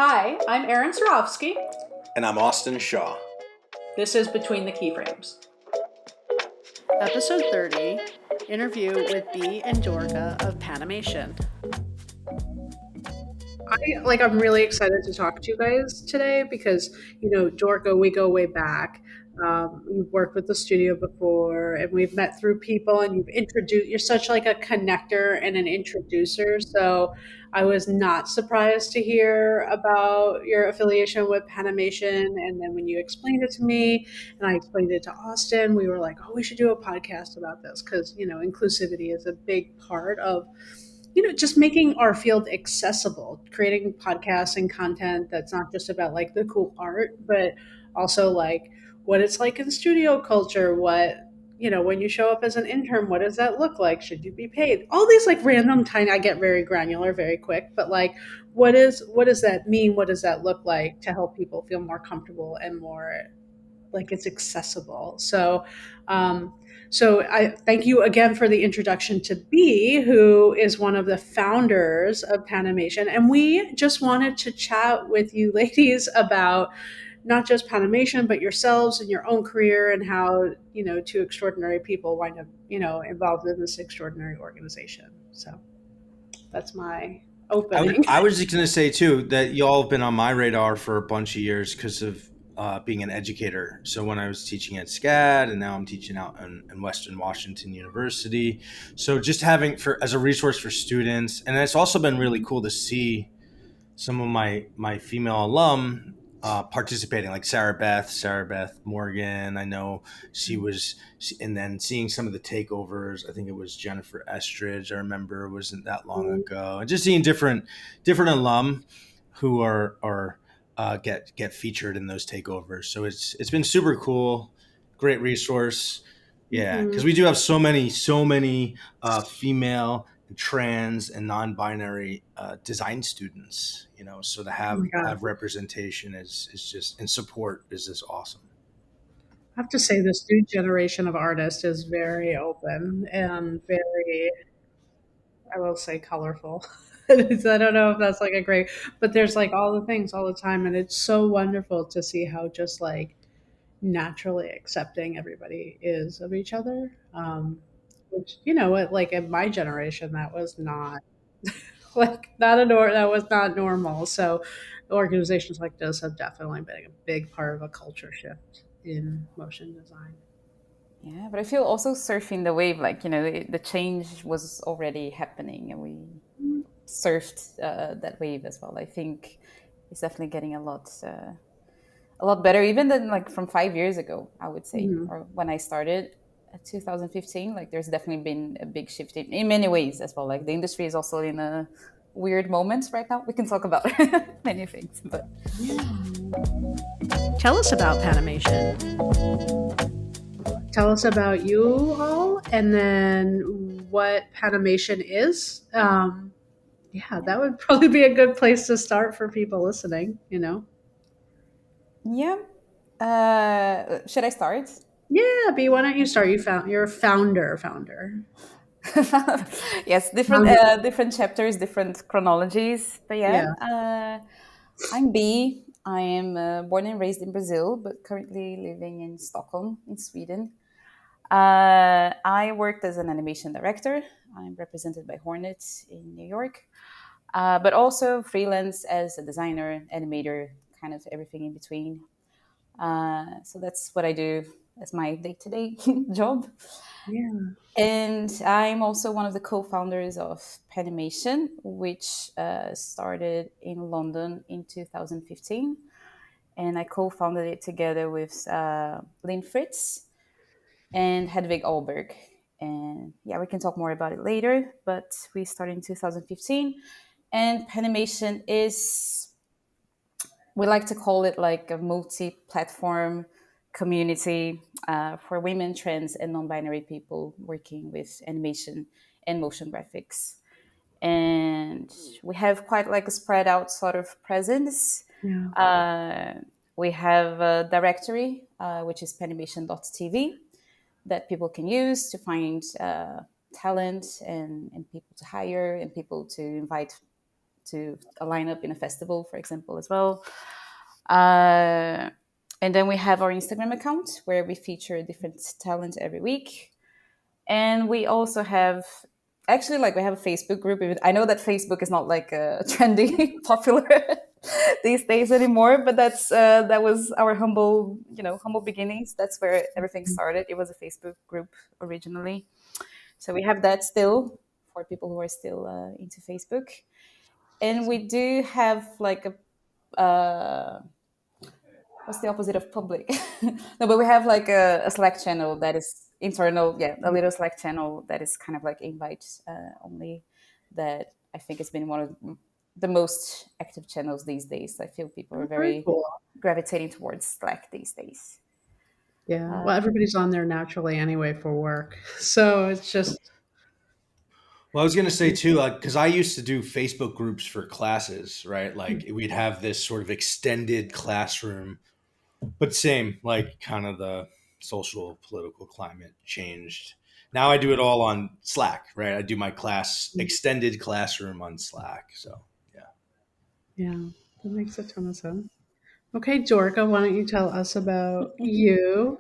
Hi, I'm Erin Sarofsky. And I'm Austin Shaw. This is Between the Keyframes. Episode 30, interview with Bea and Dorca of Panimation. I'm really excited to talk to you guys today because, Dorca, we go way back. We've worked with the studio before and we've met through people and you're such like a connector and an introducer. So I was not surprised to hear about your affiliation with Panimation. And then when you explained it to me and I explained it to Austin, we were like, oh, we should do a podcast about this because, inclusivity is a big part of just making our field accessible, creating podcasts and content that's not just about like the cool art, but also like what it's like in studio culture, when you show up as an intern, what does that look like? Should you be paid? All these like random tiny, I get very granular very quick, but like, what does that mean? What does that look like to help people feel more comfortable and more like it's accessible? So I thank you again for the introduction to Bea, who is one of the founders of Panimation. And we just wanted to chat with you ladies about not just Panimation, but yourselves and your own career and how, two extraordinary people wind up, involved in this extraordinary organization. So that's my opening. I was just going to say, too, that y'all have been on my radar for a bunch of years because of being an educator. So when I was teaching at SCAD and now I'm teaching out in Western Washington University. So just having as a resource for students. And it's also been really cool to see some of my female alum participating, like Sarah Beth Morgan. I know she was, and then seeing some of the takeovers. I think it was Jennifer Estridge. I remember wasn't that long ago, and just seeing different alum who are get featured in those takeovers. So it's been super cool, great resource. Yeah, because we do have so many female, trans, and non-binary design students. So to have representation is just, and support is just awesome. I have to say, this new generation of artists is very open and very, I will say, colorful. I don't know if that's like a great, but there's like all the things all the time. And it's so wonderful to see how just like naturally accepting everybody is of each other. Which, like in my generation, that was not like that was not normal. So organizations like this have definitely been a big part of a culture shift in motion design. Yeah, but I feel also surfing the wave, like, the change was already happening and we surfed that wave as well. I think it's definitely getting a lot better, even than like from 5 years ago, I would say, or when I started at 2015. Like there's definitely been a big shift in many ways as well. Like the industry is also in a weird moment right now. We can talk about many things, but Tell us about Panimation. Tell us about you all and then what Panimation is. Yeah, that would probably be a good place to start for people listening, yeah. Should I start? Yeah, Bea, why don't you start? You're a founder. Yes, different chapters, different chronologies. But I'm Bea. I am born and raised in Brazil, but currently living in Stockholm, in Sweden. I worked as an animation director. I'm represented by Hornet in New York, but also freelance as a designer, animator, kind of everything in between. So that's what I do as my day-to-day job. Yeah. And I'm also one of the co-founders of Panimation, which started in London in 2015. And I co-founded it together with Lynn Fritz and Hedvig Alberg. And yeah, we can talk more about it later, but we started in 2015. And Panimation is, we like to call it like a multi-platform community for women, trans, and non-binary people working with animation and motion graphics. And we have quite like a spread out sort of presence. We have a directory, which is panimation.tv, that people can use to find talent and people to hire and people to invite to line up in a festival, for example, as well. Uh, and then we have our Instagram account where we feature different talent every week. And we also have actually like we have a Facebook group. I know that Facebook is not like trendy, popular these days anymore, but that was our humble beginnings. That's where everything started. It was a Facebook group originally, so we have that still for people who are still into Facebook. And we do have like a what's the opposite of public? No, but we have like a Slack channel that is internal. Yeah, a little Slack channel that is kind of like invite only. That I think has been one of the most active channels these days. I feel people are very cool. gravitating towards Slack these days. Yeah. Well, everybody's on there naturally anyway for work. So it's just. Well, I was going to say too, like, because I used to do Facebook groups for classes, right? Like we'd have this sort of extended classroom, but same, like kind of the social political climate changed. Now I do it all on Slack, right? I do my class extended classroom on Slack. So yeah. Yeah, that makes a ton of sense. Okay, Dorca, why don't you tell us about you?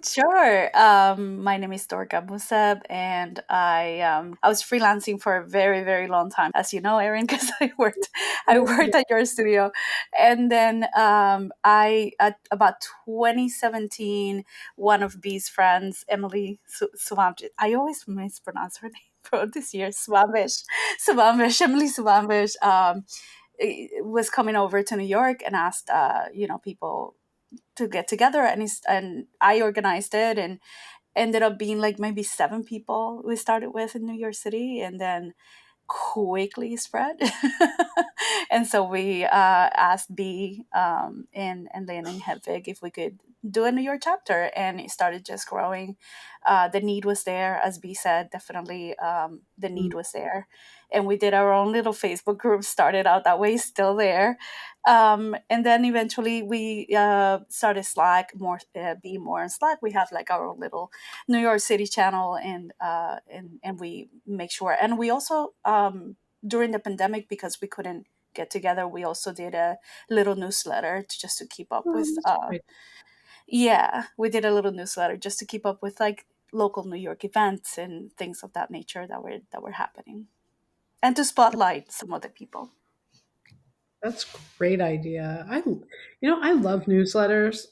Sure. My name is Dorca Musseb, and I was freelancing for a very, very long time, as you know, Erin, because I worked at your studio, and then I at about 2017, one of B's friends, Emily Suamjic, I always mispronounce her name for this year, Emily Suamjic, was coming over to New York and asked, people to get together, and I organized it, and ended up being like maybe 7 people we started with in New York City, and then quickly spread. And so we asked B and Lynn and Hedvig if we could do a New York chapter, and it started just growing. The need was there, as B said, definitely the need was there. And we did our own little Facebook group, started out that way, still there. And then eventually we started Slack, be more in Slack. We have like our own little New York City channel, and we make sure. And we also during the pandemic, because we couldn't get together, we also did a little newsletter just to keep up with. Yeah, we did a little newsletter just to keep up with like local New York events and things of that nature that were happening, and to spotlight some other people. That's a great idea. I love newsletters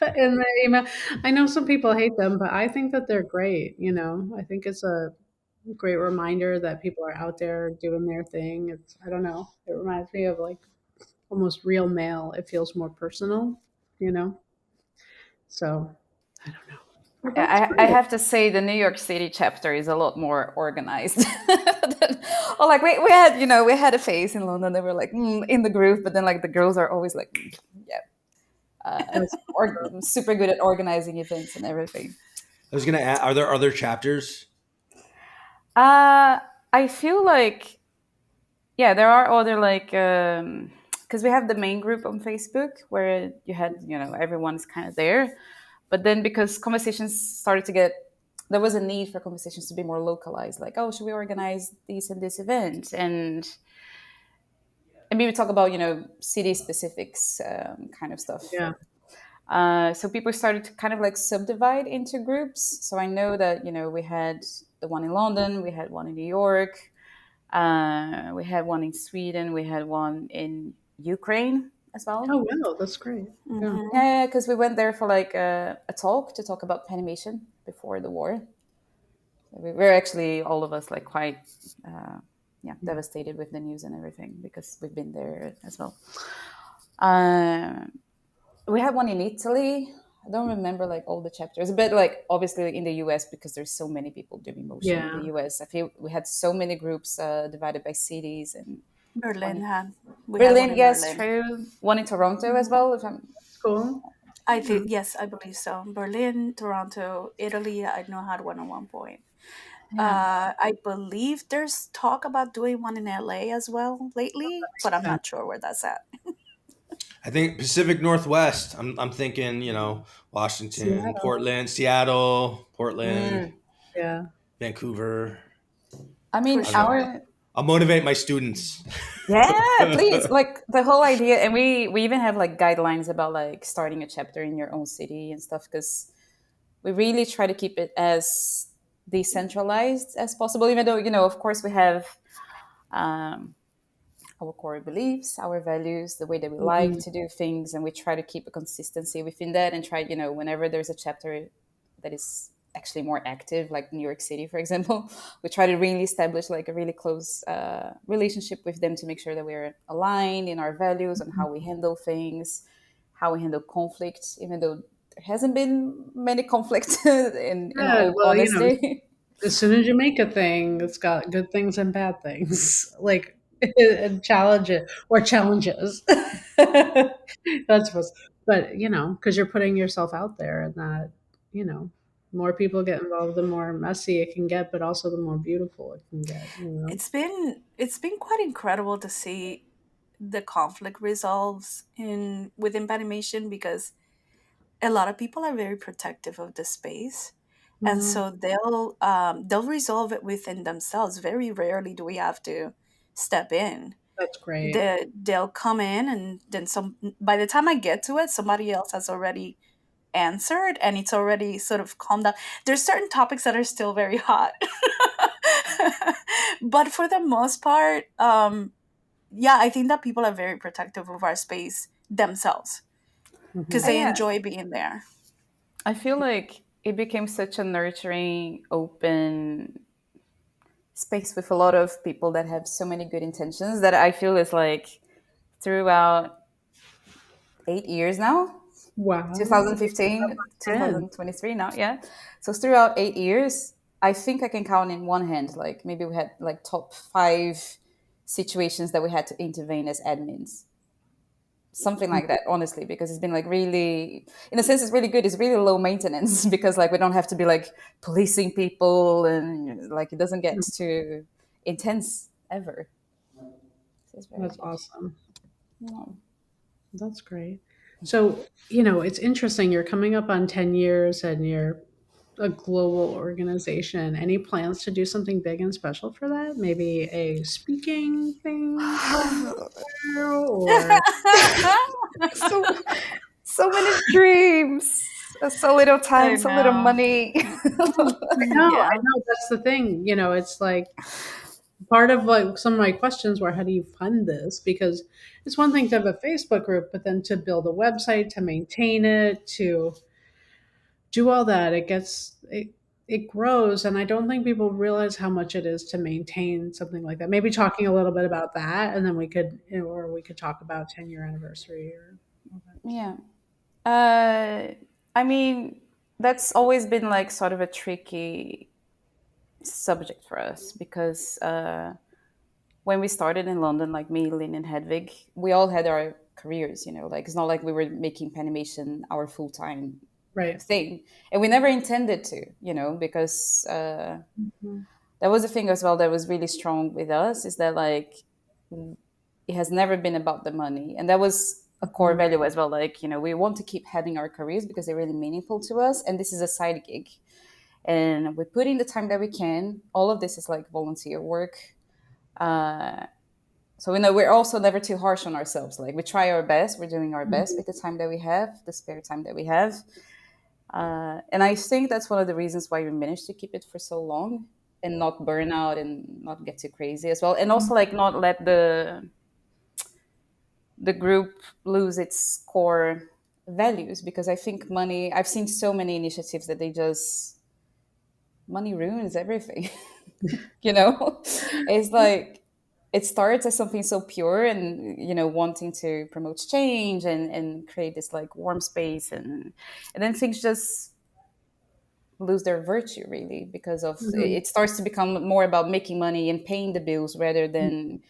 and the email. I know some people hate them, but I think that they're great. I think it's a great reminder that people are out there doing their thing. I don't know. It reminds me of like almost real mail. It feels more personal, you know? So I don't know. Well, that's I great. have to say the New York City chapter is a lot more organized. Or like we had we had a phase in London. They were like in the group, but then like the girls are always like or super good at organizing events and everything. I was going to ask, are there other chapters? I feel like there are other like because we have the main group on Facebook where you had everyone's kind of there, but then because conversations started to get there was a need for conversations to be more localized, like, oh, should we organize this and this event, and maybe talk about city specifics kind of stuff. Yeah. So people started to kind of like subdivide into groups. So I know that we had the one in London, we had one in New York, we had one in Sweden, we had one in Ukraine as well. Oh, wow. That's great. Yeah. Yeah, because we went there for like a talk to talk about Panimation before the war. We were actually all of us like quite devastated with the news and everything because we've been there as well. We had one in Italy. I don't remember like all the chapters, but like obviously in the US, because there's so many people doing motion in the US. I feel we had so many groups divided by cities, and Berlin had Berlin, yes, true. One in Toronto as well. If I'm Cool. Yes, I believe so. Berlin, Toronto, Italy. I know had one at one point. I believe there's talk about doing one in LA as well lately, but I'm not sure where that's at. I think Pacific Northwest. I'm thinking, Washington, Seattle, Portland, Yeah. Vancouver. I mean, For sure. I'll motivate my students. Yeah, please. Like the whole idea, and we even have like guidelines about like starting a chapter in your own city and stuff, because we really try to keep it as decentralized as possible. Even though of course, we have um, our core beliefs, our values, the way that we like Mhm. to do things, and we try to keep a consistency within that. And try, whenever there's a chapter that is actually more active, like New York City, for example, we try to really establish like a really close relationship with them to make sure that we're aligned in our values on how we handle things, how we handle conflict, even though there hasn't been many conflicts in Good. all Well, honesty. as soon as you make a thing, it's got good things and bad things, like and challenges. That's supposed, but because you're putting yourself out there, and that you know, more people get involved, the more messy it can get, but also the more beautiful it can get. It's been quite incredible to see the conflict resolves in within Panimation, because a lot of people are very protective of the space, and Mhm. so they'll resolve it within themselves. Very rarely do we have to step in. That's great. They'll come in, and then some by the time I get to it, somebody else has already answered, and it's already sort of calmed down. There's certain topics that are still very hot. But for the most part, yeah, I think that people are very protective of our space themselves, because Mhm. they Yeah, enjoy being there. I feel like it became such a nurturing, open space with a lot of people that have so many good intentions that I feel is like throughout 8 years now, Wow. 2015, Man. 2023 now, yeah. So throughout 8 years, I think I can count in one hand, like maybe we had like top five situations that we had to intervene as admins. Something like that, honestly, because it's been like really, in a sense, it's really good. It's really low maintenance because like we don't have to be like policing people, and like it doesn't get too intense ever. So it's very That's good. awesome. Yeah. That's great. So, it's interesting. You're coming up on 10 years and you're a global organization. Any plans to do something big and special for that? Maybe a speaking thing somewhere, or so so many dreams, so little time, I so little know. money. I Yeah. know that's the thing. It's like part of like some of my questions were, how do you fund this? Because it's one thing to have a Facebook group, but then to build a website, to maintain it, to do all that, it grows, and I don't think people realize how much it is to maintain something like that. Maybe talking a little bit about that, and then we could talk about 10-year anniversary or all that. Yeah. uh I mean, that's always been like sort of a tricky subject for us because when we started in London, like me, Lynn, and Hedvig, we all had our careers. Like it's not like we were making Panimation our full time Right. thing, and we never intended to. Because Mhm. that was the thing as well that was really strong with us is that like it has never been about the money, and that was a core Mhm. value as well. Like we want to keep having our careers because they're really meaningful to us, and this is a side gig, and we put in the time that we can. All of this is like volunteer work. So we're also never too harsh on ourselves. Like we try our best, we're doing our best with the time that we have, the spare time that we have, and I think that's one of the reasons why we managed to keep it for so long and not burn out and not get too crazy as well, and also like not let the group lose its core values, because I think money. I've seen so many initiatives that they just money ruins everything. It's like it starts as something so pure and wanting to promote change and create this like warm space, and then things just lose their virtue really because of Mhm. it starts to become more about making money and paying the bills rather than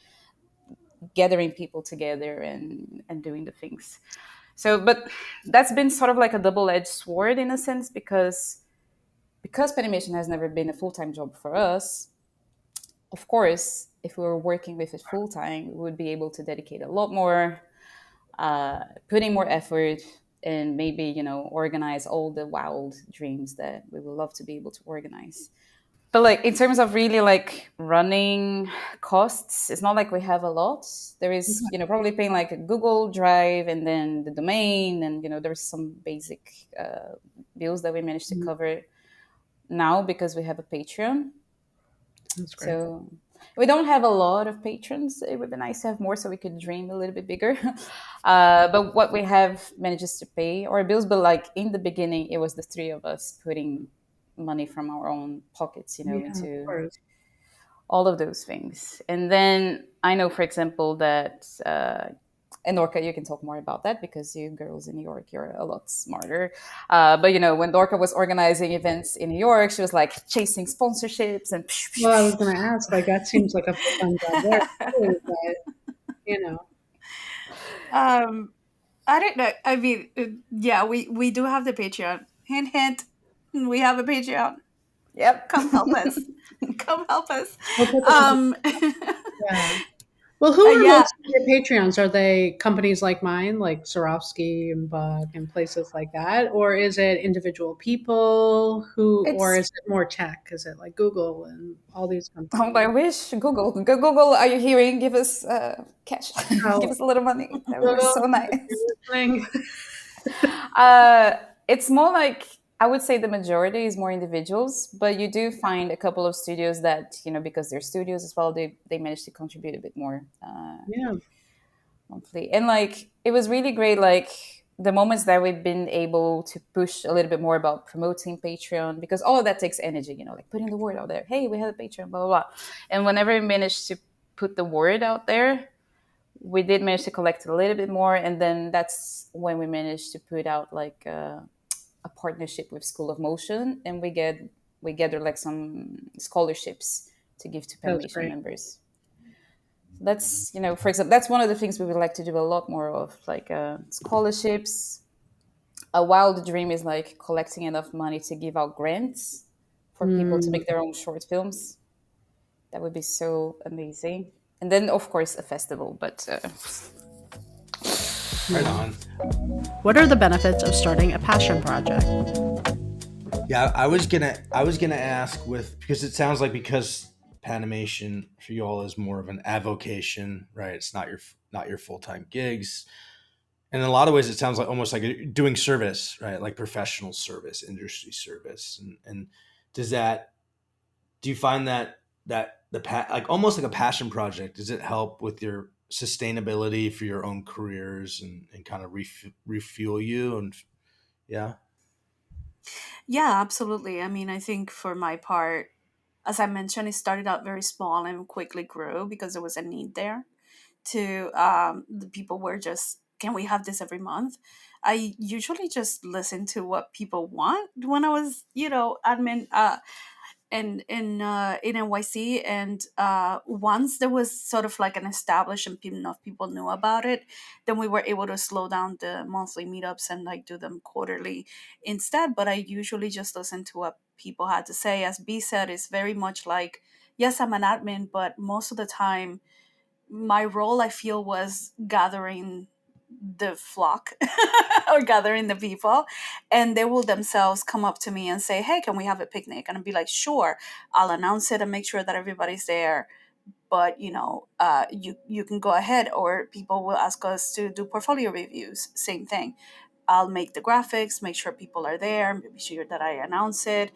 gathering people together and doing the things. So but that's been sort of like a double-edged sword in a sense, because Panimation has never been a full-time job for us. Of course, if we were working with it full time, we would be able to dedicate a lot more, put in more effort, and maybe organize all the wild dreams that we would love to be able to organize. But like in terms of really like running costs, it's not like we have a lot. There is, probably paying like a Google Drive and then the domain, and there's some basic bills that we managed to Mhm. cover now because we have a Patreon. That's great. So we don't have a lot of patrons. It would be nice to have more so we could dream a little bit bigger. But what we have manages to pay our bills. But like in the beginning, it was the three of us putting money from our own pockets, Yeah, of into course. all of those things. And then I know, for example, that and Dorca, you can talk more about that because you girls in New York, you're a lot smarter. But when Dorca was organizing events in New York, she was like chasing sponsorships and Well, I was going to ask, like, that seems like a full-time job there too, but you know, Um, I don't know. I mean, yeah, we do have the Patreon. Hint, hint. We have a Patreon. yep. Come help us. Come help us. we'll put the, Um, yeah. Well, who are yeah, most of your Patreons? Are they companies like mine, like Swarovski and Buck and places like that? Or is it individual people or It's is it more tech? Is it like Google and all these oh, companies? I wish Google. Are you hearing? Give us cash. Give Oh, us a little money. That would be Google, so if nice. you're listening. Uh, it's more like I would say the majority is more individuals, but you do find a couple of studios that because they're studios as well, they manage to contribute a bit more Yeah, monthly, and like it was really great. Like the moments that we've been able to push a little bit more about promoting Patreon because all of that takes energy, like putting the word out there. Hey, we have a Patreon, blah blah blah. And whenever we managed to put the word out there, we did manage to collect a little bit more, and then that's when we managed to put out like a partnership with School of Motion, and we gather like some scholarships to give to that's Panimation great. members. That's for example, that's one of the things we would like to do a lot more of, like scholarships. A wild dream is like collecting enough money to give out grants for people to Mm, make their own short films. That would be so amazing. And then, of course, a festival. But Right yeah. on. What are the benefits of starting a passion project? Yeah, I was gonna ask because it sounds like because Panimation for you all is more of an avocation, right? It's not your full time gigs, and in a lot of ways, it sounds like almost like doing service, right? Like professional service, industry service, and does that do you find that like almost like a passion project? Does it help with your sustainability for your own careers and kind of refuel you and yeah. yeah, absolutely. I mean, I think for my part, as I mentioned, it started out very small and quickly grew because there was a need there. To the people were just, can we have this every month? I usually just listen to what people want when I was, admin in NYC, and once there was sort of like an established and enough people knew about it, then we were able to slow down the monthly meetups and like do them quarterly instead. But I usually just listen to what people had to say. As B said, it's very much like, yes, I'm an admin, but most of the time my role, I feel, was gathering the flock or gathering the people, and they will themselves come up to me and say, hey, can we have a picnic? And I'll be like, sure. I'll announce it and make sure that everybody's there, but you can go ahead. Or people will ask us to do portfolio reviews, same thing. I'll make the graphics, make sure people are there, make sure that I announce it.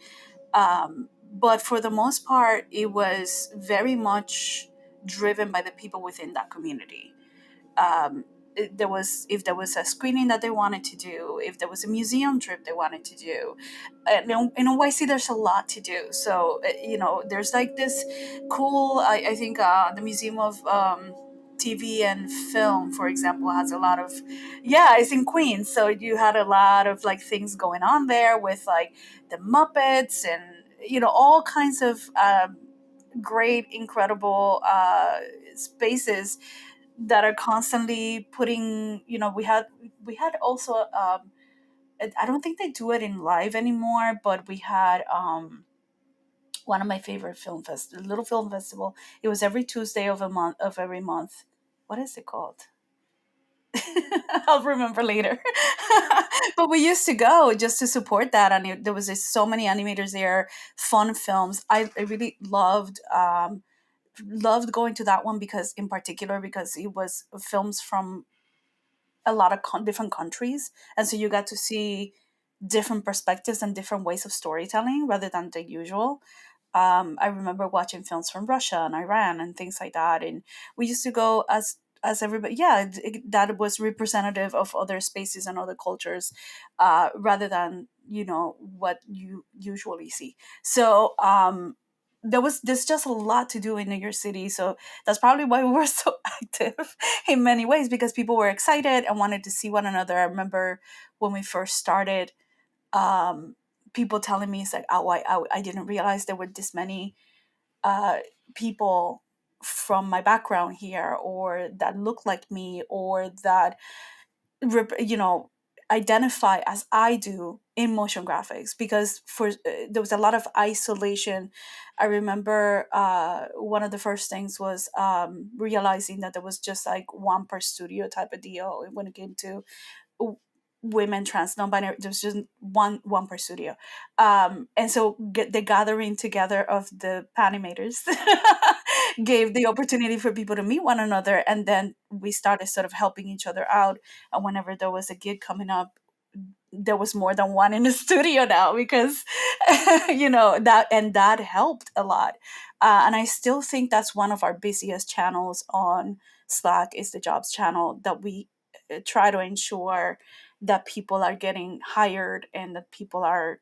But for the most part, it was very much driven by the people within that community. There was, if there was a screening that they wanted to do, if there was a museum trip they wanted to do, in OYC there's a lot to do. So there's like this cool, I think the Museum of TV and Film, for example, has a lot of, yeah, it's in Queens, so you had a lot of like things going on there with like the Muppets and all kinds of great, incredible spaces that are constantly putting. We had also I don't think they do it in live anymore, but we had one of my favorite little film festival. It was every Tuesday of every month. What is it called? I'll remember later. But we used to go just to support that, and there was just so many animators there, fun films. I really loved going to that one because, in particular, because it was films from a lot of different countries, and so you got to see different perspectives and different ways of storytelling rather than the usual. I remember watching films from Russia and Iran and things like that, and we used to go as everybody. Yeah, that was representative of other spaces and other cultures, rather than what you usually see. So there's just a lot to do in New York City, so that's probably why we were so active in many ways, because people were excited and wanted to see one another. I remember when we first started, um, people telling me, it's like, oh, I didn't realize there were this many uh, people from my background here, or that look like me, or that you know identify as I do in motion graphics. Because there was a lot of isolation. I remember one of the first things was realizing that there was just like one per studio type of deal when it came to w- women, trans, non-binary. There's just one per studio, and so the gathering together of the Panimators gave the opportunity for people to meet one another, and then we started sort of helping each other out. And whenever there was a gig coming up, there was more than one in the studio now, because that helped a lot. And I still think that's one of our busiest channels on Slack, is the jobs channel, that we try to ensure that people are getting hired, and that people are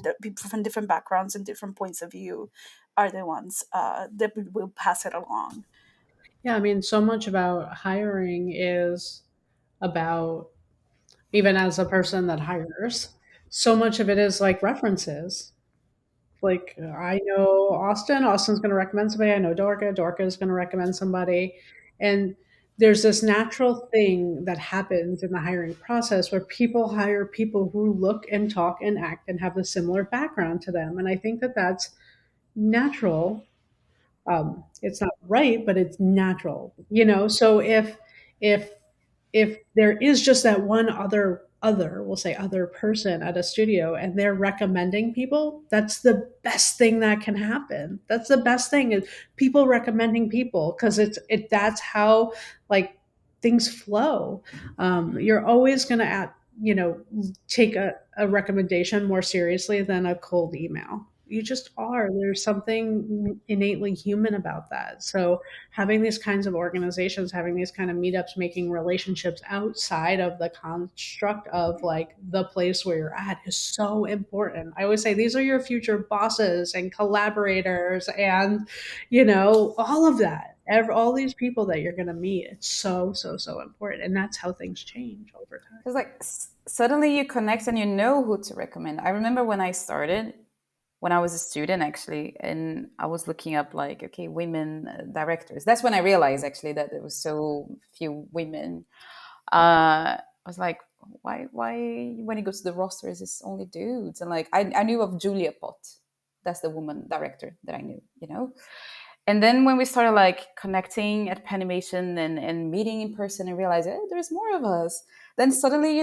that people from different backgrounds and different points of view are the ones that will pass it along. Yeah, I mean, so much about hiring is about, even as a person that hires, so much of it is like references. Like, I know Austin's going to recommend somebody. I know Dorca is going to recommend somebody. And there's this natural thing that happens in the hiring process where people hire people who look and talk and act and have a similar background to them. And I think that that's natural. It's not right, but it's natural, so if if there is just that one we'll say other person at a studio, and they're recommending people, that's the best thing that can happen. That's the best thing, is people recommending people, because that's how, like, things flow. You're always going to take a recommendation more seriously than a cold email. You just are. There's something innately human about that. So having these kinds of organizations, having these kind of meetups, making relationships outside of the construct of like the place where you're at is so important. I always say these are your future bosses and collaborators, and all of that. All these people that you're going to meet, it's so so so important, and that's how things change over time. Because like suddenly you connect and you know who to recommend. I remember when I started, when I was a student actually, and I was looking up like, okay, women directors. That's when I realized actually that there was so few women. I was like, why when you go to the rosters, it's only dudes. And like, I knew of Julia Pott. That's the woman director that I knew. And then when we started like connecting at Panimation and meeting in person and realized, hey, there's more of us, then suddenly,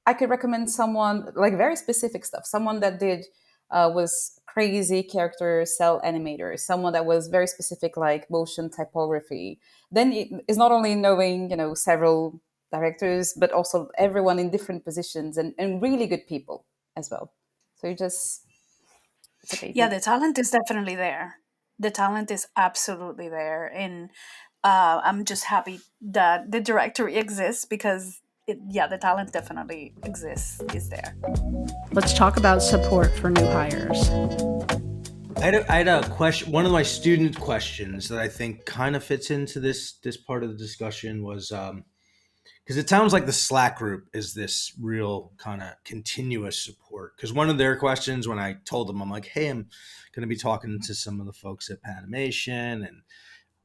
I could recommend someone like very specific stuff. Someone that did was crazy character cell animator, someone that was very specific like motion typography. Then it is not only knowing, several directors, but also everyone in different positions and really good people as well. So it's Yeah, amazing. the talent is definitely there. The talent is absolutely there, and I'm just happy that the directory exists, because yeah, the talent definitely exists, is there. Let's talk about support for new hires. I had a question. One of my student questions that I think kind of fits into this part of the discussion was, because it sounds like the Slack group is this real kind of continuous support. Because one of their questions, when I told them, I'm like, hey, I'm going to be talking to some of the folks at Panimation and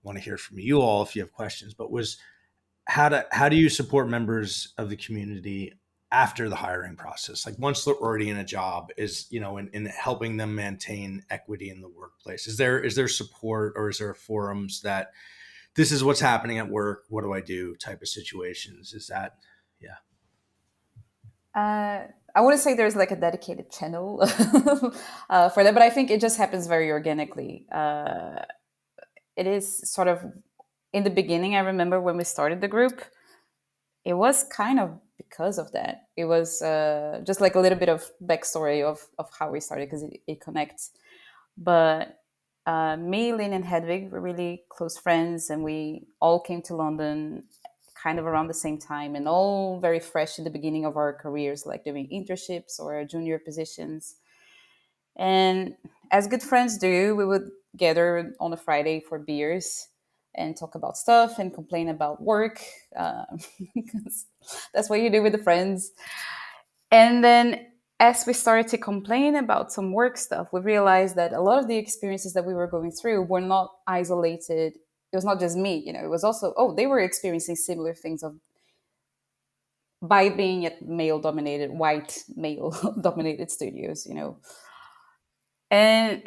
want to hear from you all if you have questions, but was how do you support members of the community after the hiring process? Like once they're already in a job, is, in helping them maintain equity in the workplace, is there support, or is there forums that this is what's happening at work, what do I do type of situations. Is that, yeah. I wouldn't say there's like a dedicated channel for that, but I think it just happens very organically. It is sort of in the beginning. I remember when we started the group, it was kind of because of that. It was just like a little bit of backstory of how we started because it connects. But me, Lynn, and Hedwig were really close friends, and we all came to London kind of around the same time and all very fresh in the beginning of our careers, like doing internships or junior positions. And as good friends do, we would gather on a Friday for beers and talk about stuff and complain about work. Uh, because that's what you do with the friends. And then as we started to complain about some work stuff, we realized that a lot of the experiences that we were going through were not isolated. It was not just me, it was also, oh, they were experiencing similar things of by being at male dominated, white male dominated studios. And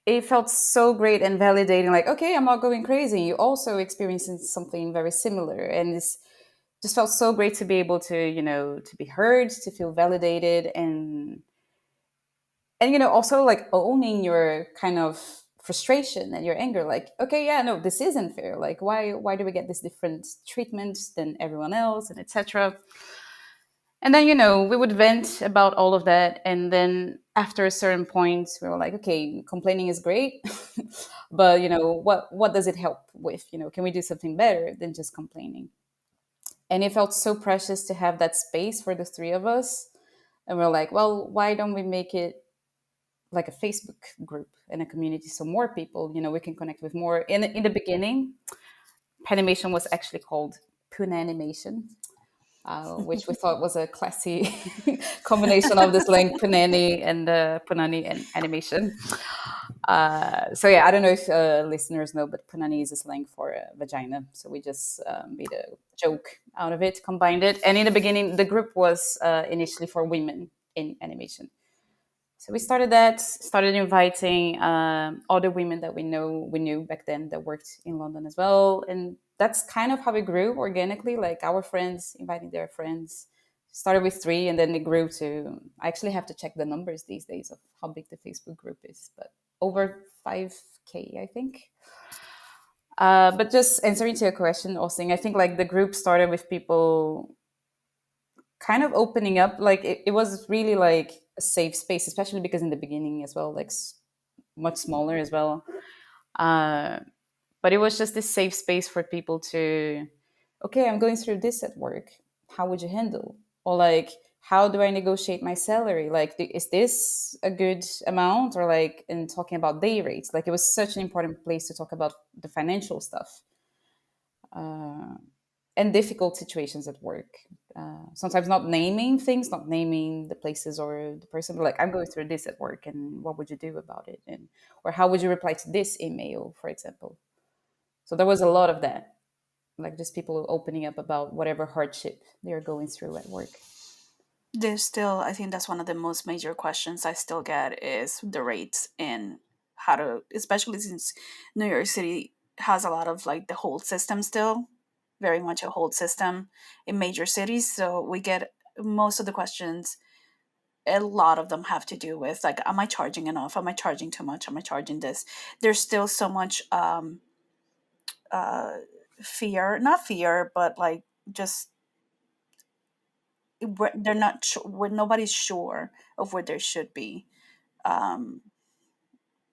it felt so great and validating, like, okay, I'm not going crazy. You also experiencing something very similar. And it's just felt so great to be able to be heard, to feel validated, and also like owning your kind of frustration and your anger, like, okay, yeah, no, this isn't fair, like why do we get this different treatment than everyone else, and etc. And then we would vent about all of that, and then after a certain point we were like, okay, complaining is great, but what does it help with? Can we do something better than just complaining? And it felt so precious to have that space for the three of us. And we're like, well, why don't we make it like a Facebook group and a community, so more people, we can connect with more. In the beginning, Panimation was actually called Punanimation, which we thought was a classy combination of the slang punani and punani and animation. So yeah, I don't know if listeners know, but punani is a slang for vagina. So we just made a joke out of it, combined it. And in the beginning, the group was initially for women in animation. So we started inviting other women that we knew back then that worked in London as well. And that's kind of how it grew organically, like our friends inviting their friends. Started with 3 and then it grew to, I actually have to check the numbers these days of how big the Facebook group is, but over 5K, I think. But just answering to your question, Austin, I think like the group started with people kind of opening up. Like it was really like a safe space, especially because in the beginning as well, like much smaller as well. But it was just this safe space for people to, okay, I'm going through this at work. How would you handle? Or like, how do I negotiate my salary? Like, is this a good amount? Or like, in talking about day rates, like it was such an important place to talk about the financial stuff. And difficult situations at work. Sometimes not naming things, not naming the places or the person, but like, I'm going through this at work, and what would you do about it? And or how would you reply to this email, for example? So there was a lot of that, like just people opening up about whatever hardship they're going through at work. There's still, I think that's one of the most major questions I still get is the rates and how to, especially since New York City has a lot of like the hold system still, very much a hold system in major cities. So we get most of the questions, a lot of them have to do with like, am I charging enough? Am I charging too much? Am I charging this? There's still so much uh, fear, not fear, but like just they're not sure, where nobody's sure of where there should be. um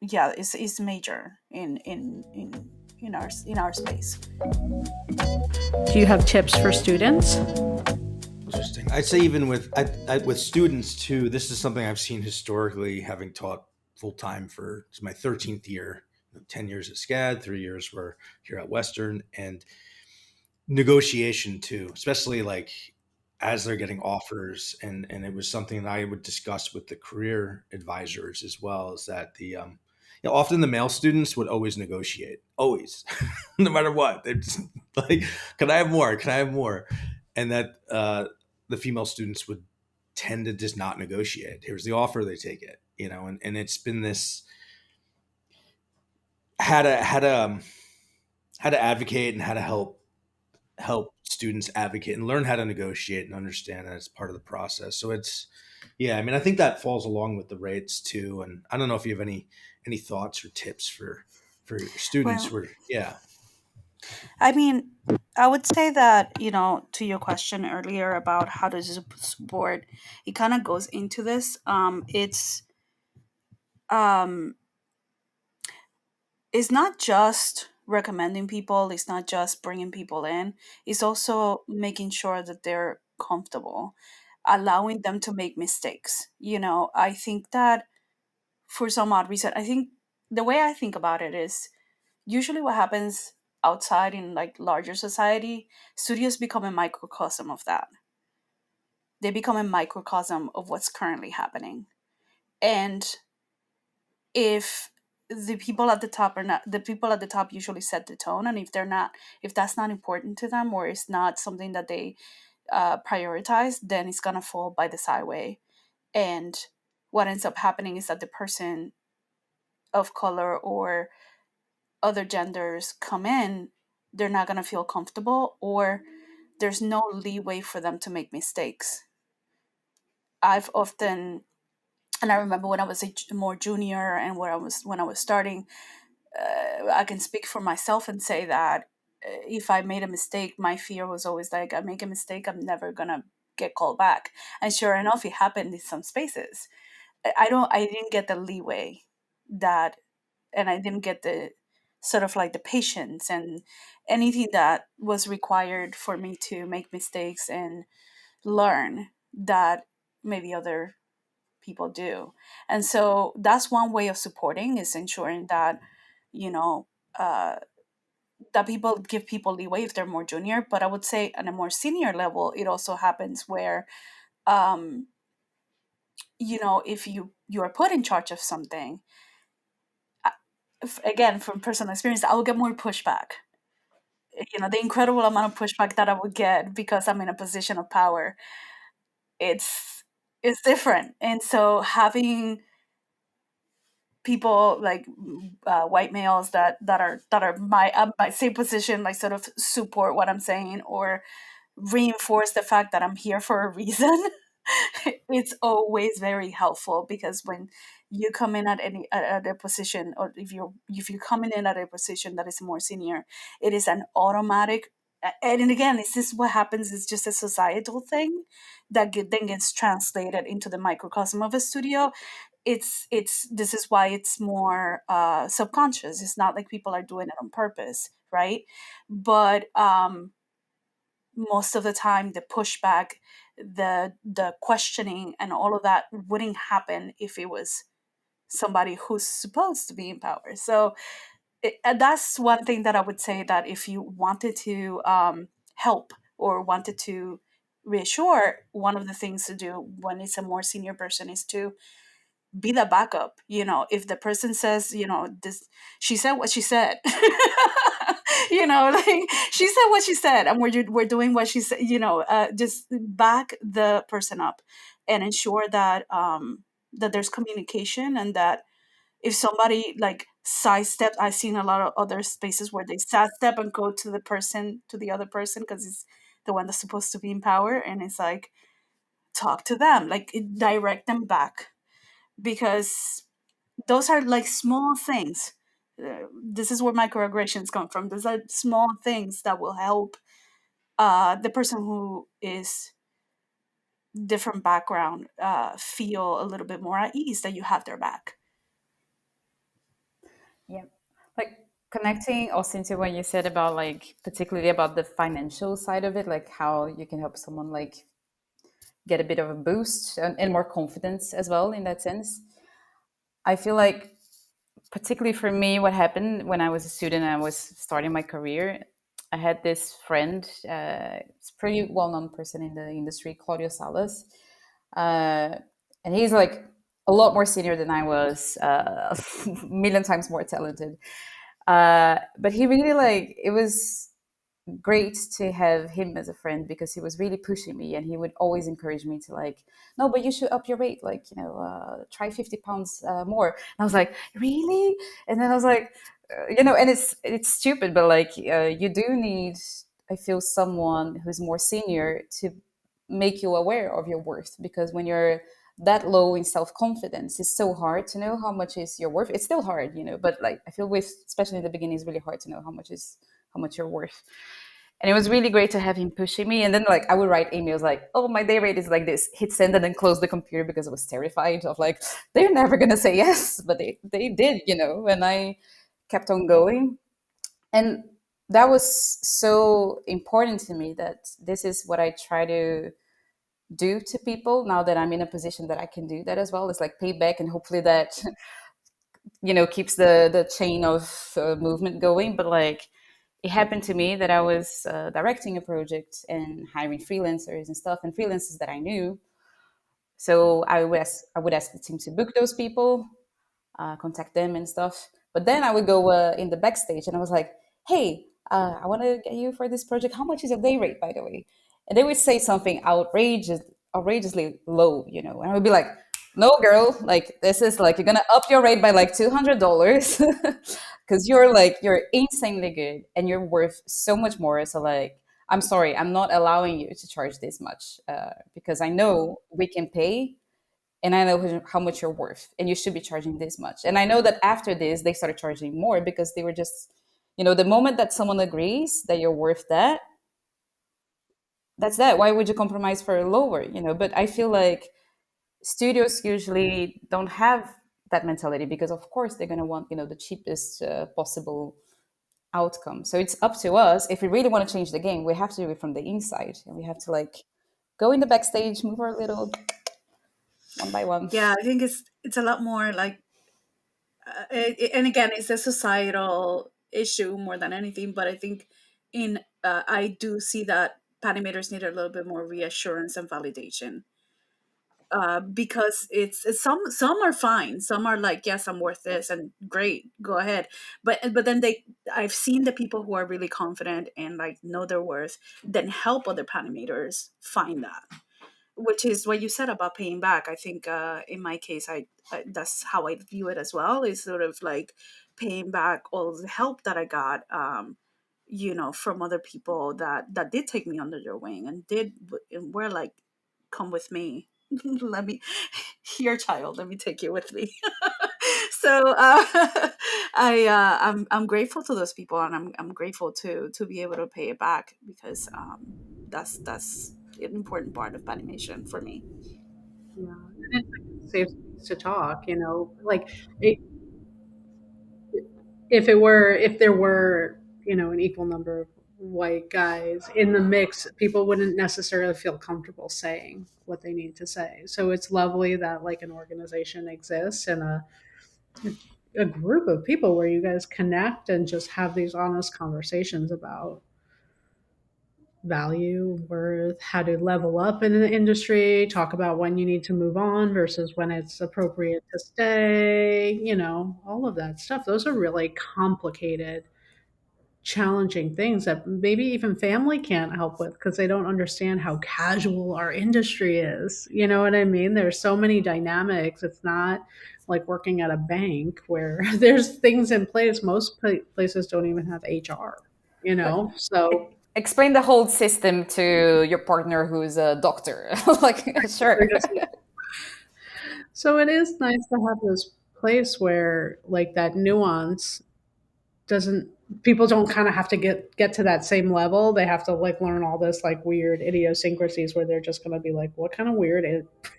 yeah, it's major in our space. Do you have tips for students? Interesting. I'd say even with students too, this is something I've seen historically, having taught full time for my 13th year, 10 years at SCAD, 3 years were here at Western, and negotiation too, especially like as they're getting offers, and it was something that I would discuss with the career advisors as well, is that often the male students would always negotiate, always, no matter what. They're just like, can I have more? Can I have more? And that the female students would tend to just not negotiate. Here's the offer, they take it, and it's been this had a how to advocate and how to help students advocate and learn how to negotiate and understand that it's part of the process. So it's, yeah, I mean, I think that falls along with the rates too. And I don't know if you have any thoughts or tips for your students Well, who are, yeah. I mean, I would say that, to your question earlier about how to support, it kind of goes into this. Um, it's not just recommending people, it's not just bringing people in, it's also making sure that they're comfortable, allowing them to make mistakes. I think that for some odd reason, I think the way I think about it is usually what happens outside in like larger society, studios become a microcosm of that. They become a microcosm of what's currently happening. And if the people at the top are not, the people at the top usually set the tone, and if that's not important to them, or it's not something that they prioritize, then it's gonna fall by the sideway. And what ends up happening is that the person of color or other genders come in, they're not gonna feel comfortable, or there's no leeway for them to make mistakes. I've often, and I remember when I was more junior and when I was starting, I can speak for myself and say that if I made a mistake, my fear was always like, I make a mistake, I'm never gonna get called back. And sure enough, it happened in some spaces. I didn't get the leeway that, and I didn't get the sort of like the patience and anything that was required for me to make mistakes and learn that maybe other people do. And so that's one way of supporting, is ensuring that, you know, uh, that people give people leeway if they're more junior. But I would say on a more senior level, it also happens where, um, if you are put in charge of something, again, from personal experience, I will get more pushback. The incredible amount of pushback that I would get because I'm in a position of power, it's it's different. And so having people like white males that are my same position, like sort of support what I'm saying or reinforce the fact that I'm here for a reason, it's always very helpful, because when you come in at a position, or if you're coming in at a position that is more senior, it is an automatic. And again, this is what happens, is just a societal thing that then gets translated into the microcosm of a studio. It's this is why it's more subconscious. It's not like people are doing it on purpose, right? But most of the time, the pushback, the questioning and all of that wouldn't happen if it was somebody who's supposed to be in power. So that's one thing that I would say, that if you wanted to help or wanted to reassure, one of the things to do when it's a more senior person is to be the backup. If the person says, this, she said what she said, like, she said what she said, and we're doing what she said. Just back the person up and ensure that that there's communication, and that if somebody like sidestep, I've seen a lot of other spaces where they sidestep and go to the other person, because it's the one that's supposed to be in power, and it's like, talk to them, like, direct them back, because those are like small things. This is where microaggressions come from. Those are small things that will help the person who is different background feel a little bit more at ease, that you have their back. Yeah. Like connecting also into what you said about like particularly about the financial side of it, like how you can help someone like get a bit of a boost and more confidence as well in that sense. I feel like particularly for me, what happened when I was a student and I was starting my career, I had this friend, it's a pretty well-known person in the industry, Claudio Salas. Uh, and he's like a lot more senior than I was, a million times more talented. But he really like, it was great to have him as a friend because he was really pushing me and he would always encourage me to like, no, but you should up your weight, like, try 50 pounds more. And I was like, really? And then I was like, and it's stupid, but like you do need, I feel, someone who's more senior to make you aware of your worth, because when you're that low in self-confidence, it's so hard to know how much is your worth. It's still hard, but like I feel with, especially in the beginning, it's really hard to know how much you're worth. And it was really great to have him pushing me. And then like I would write emails like, "Oh, my day rate is like this." Hit send and then close the computer because I was terrified of like they're never gonna say yes, but they did, and I kept on going. And that was so important to me, that this is what I try to do to people now that I'm in a position that I can do that as well. It's like payback, and hopefully that keeps the chain of movement going. But like it happened to me that I was directing a project and hiring freelancers and stuff, and freelancers that I knew. So I would ask the team to book those people, contact them and stuff. But then I would go in the backstage and I was like, "Hey, I want to get you for this project. How much is your day rate, by the way?" And they would say something outrageously low, and I would be like, "No, girl, like this is like you're gonna up your rate by like $200 because you're insanely good and you're worth so much more. So like, I'm sorry, I'm not allowing you to charge this much because I know we can pay, and I know how much you're worth, and you should be charging this much." And I know that after this, they started charging more because they were just, the moment that someone agrees that you're worth that, that's that. Why would you compromise for lower? But I feel like studios usually don't have that mentality because, of course, they're going to want, the cheapest possible outcome. So it's up to us. If we really want to change the game, we have to do it from the inside, and we have to like go in the backstage, move our little one by one. Yeah, I think it's a lot more like, and again, it's a societal issue more than anything. But I think I do see that animators need a little bit more reassurance and validation, because some are fine, some are like, yes, I'm worth this, and great, go ahead. But then I've seen the people who are really confident and like know their worth, then help other animators find that, which is what you said about paying back. I think in my case, that's how I view it as well, is sort of like paying back all the help that I got, from other people that did take me under their wing and were like, come with me. Let me, here, child, let me take you with me. So I'm grateful to those people, and I'm grateful to be able to pay it back, because that's an important part of animation for me. Yeah, and it's like a safe space to talk. Like it, if there were, an equal number of white guys in the mix, people wouldn't necessarily feel comfortable saying what they need to say. So it's lovely that like an organization exists, and a group of people where you guys connect and just have these honest conversations about value, worth, how to level up in the industry, talk about when you need to move on versus when it's appropriate to stay, all of that stuff. Those are really complicated, challenging things that maybe even family can't help with because they don't understand how casual our industry is. You know what I mean? There's so many dynamics. It's not like working at a bank where there's things in place. Most places don't even have HR. So Explain the whole system to your partner who's a doctor. Like, sure. so it is nice to have this place where like that nuance doesn't people don't kind of have to get to that same level. They have to like learn all this like weird idiosyncrasies where they're just going to be like, what kind of weird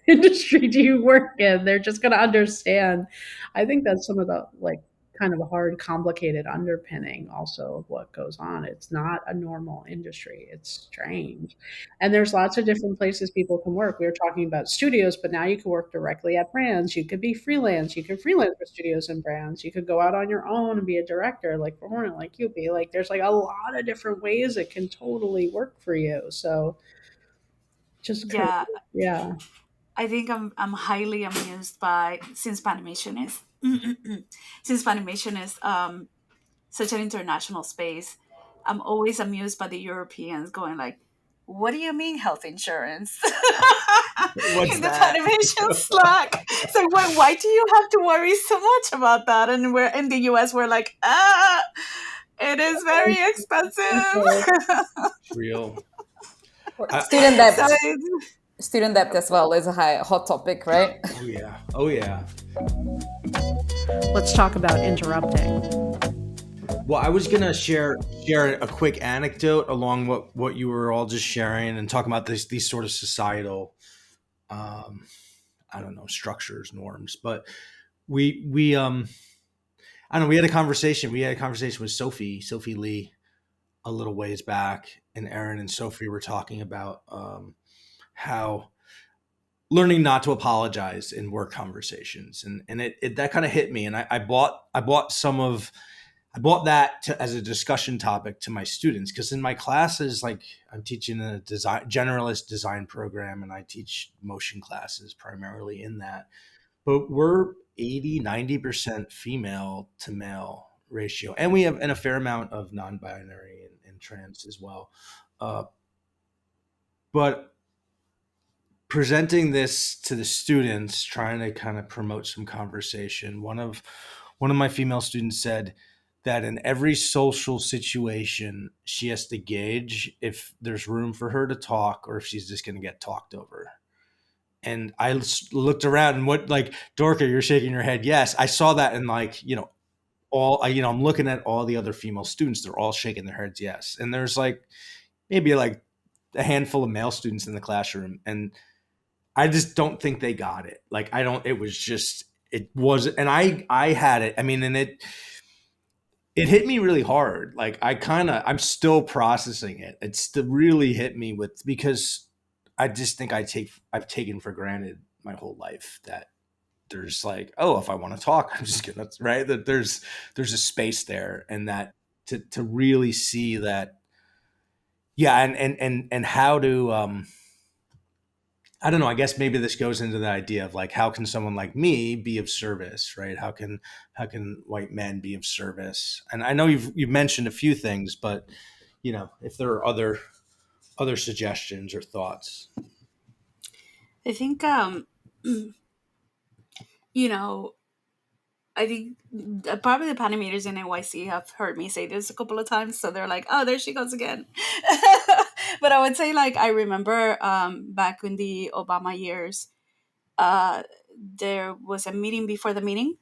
industry do you work in? They're just going to understand. I think that's some of the like kind of hard, complicated underpinning also of what goes on. It's not a normal industry. It's strange. And there's lots of different places people can work. We were talking about studios, but now you can work directly at brands. You could be freelance. You can freelance for studios and brands. You could go out on your own and be a director, like Verona, like you be. Like there's like a lot of different ways it can totally work for you. So just Yeah, yeah. I think I'm highly amused by, since Panimation is since Panimation is such an international space. I'm always amused by the Europeans going like, what do you mean health insurance? What's In the that? Panimation Slack. So why do you have to worry so much about that? And we're in the US, we're like, it is very expensive. Real. I, Student So debt, it's, student debt as well is a hot topic, right? oh yeah. Oh yeah. Let's talk about interrupting. Well, I was gonna share a quick anecdote along what you were all just sharing and talking about these sort of societal, um, I don't know, structures, norms. But we I don't know. We had a conversation. We had a conversation with Sophie Lee, a little ways back, and Erin and Sophie were talking about how learning not to apologize in work conversations, and it that kind of hit me, and I bought some of I brought that as a discussion topic to my students because in my classes, like I'm teaching a generalist design program and I teach motion classes primarily in that. But we're 80-90% female to male ratio. And we have and a fair amount of non-binary and trans as well. Uh, but presenting this to the students, trying to kind of promote some conversation, one of my female students said that in every social situation, she has to gauge if there's room for her to talk or if she's just going to get talked over. And I looked around and what, like, Dorca, you're shaking your head. Yes, I saw that in, like, I'm looking at all the other female students. They're all shaking their heads. Yes. And there's like maybe like a handful of male students in the classroom. And I just don't think they got it. Like, I don't, it was just, it was, and I had it. I mean, and it hit me really hard. Like I'm still processing it. It still really hit me because I just think I've taken for granted my whole life that there's like, oh, if I want to talk, I'm just gonna, right. That there's a space there, and that to really see that, yeah, and how to, I don't know. I guess maybe this goes into the idea of like, how can someone like me be of service, right? How can white men be of service? And I know you've mentioned a few things, but if there are other suggestions or thoughts. I think, you know, I think probably the Panamators in NYC have heard me say this a couple of times, so they're like, "Oh, there she goes again." But I would say, like, I remember back in the Obama years, uh, there was a meeting before the meeting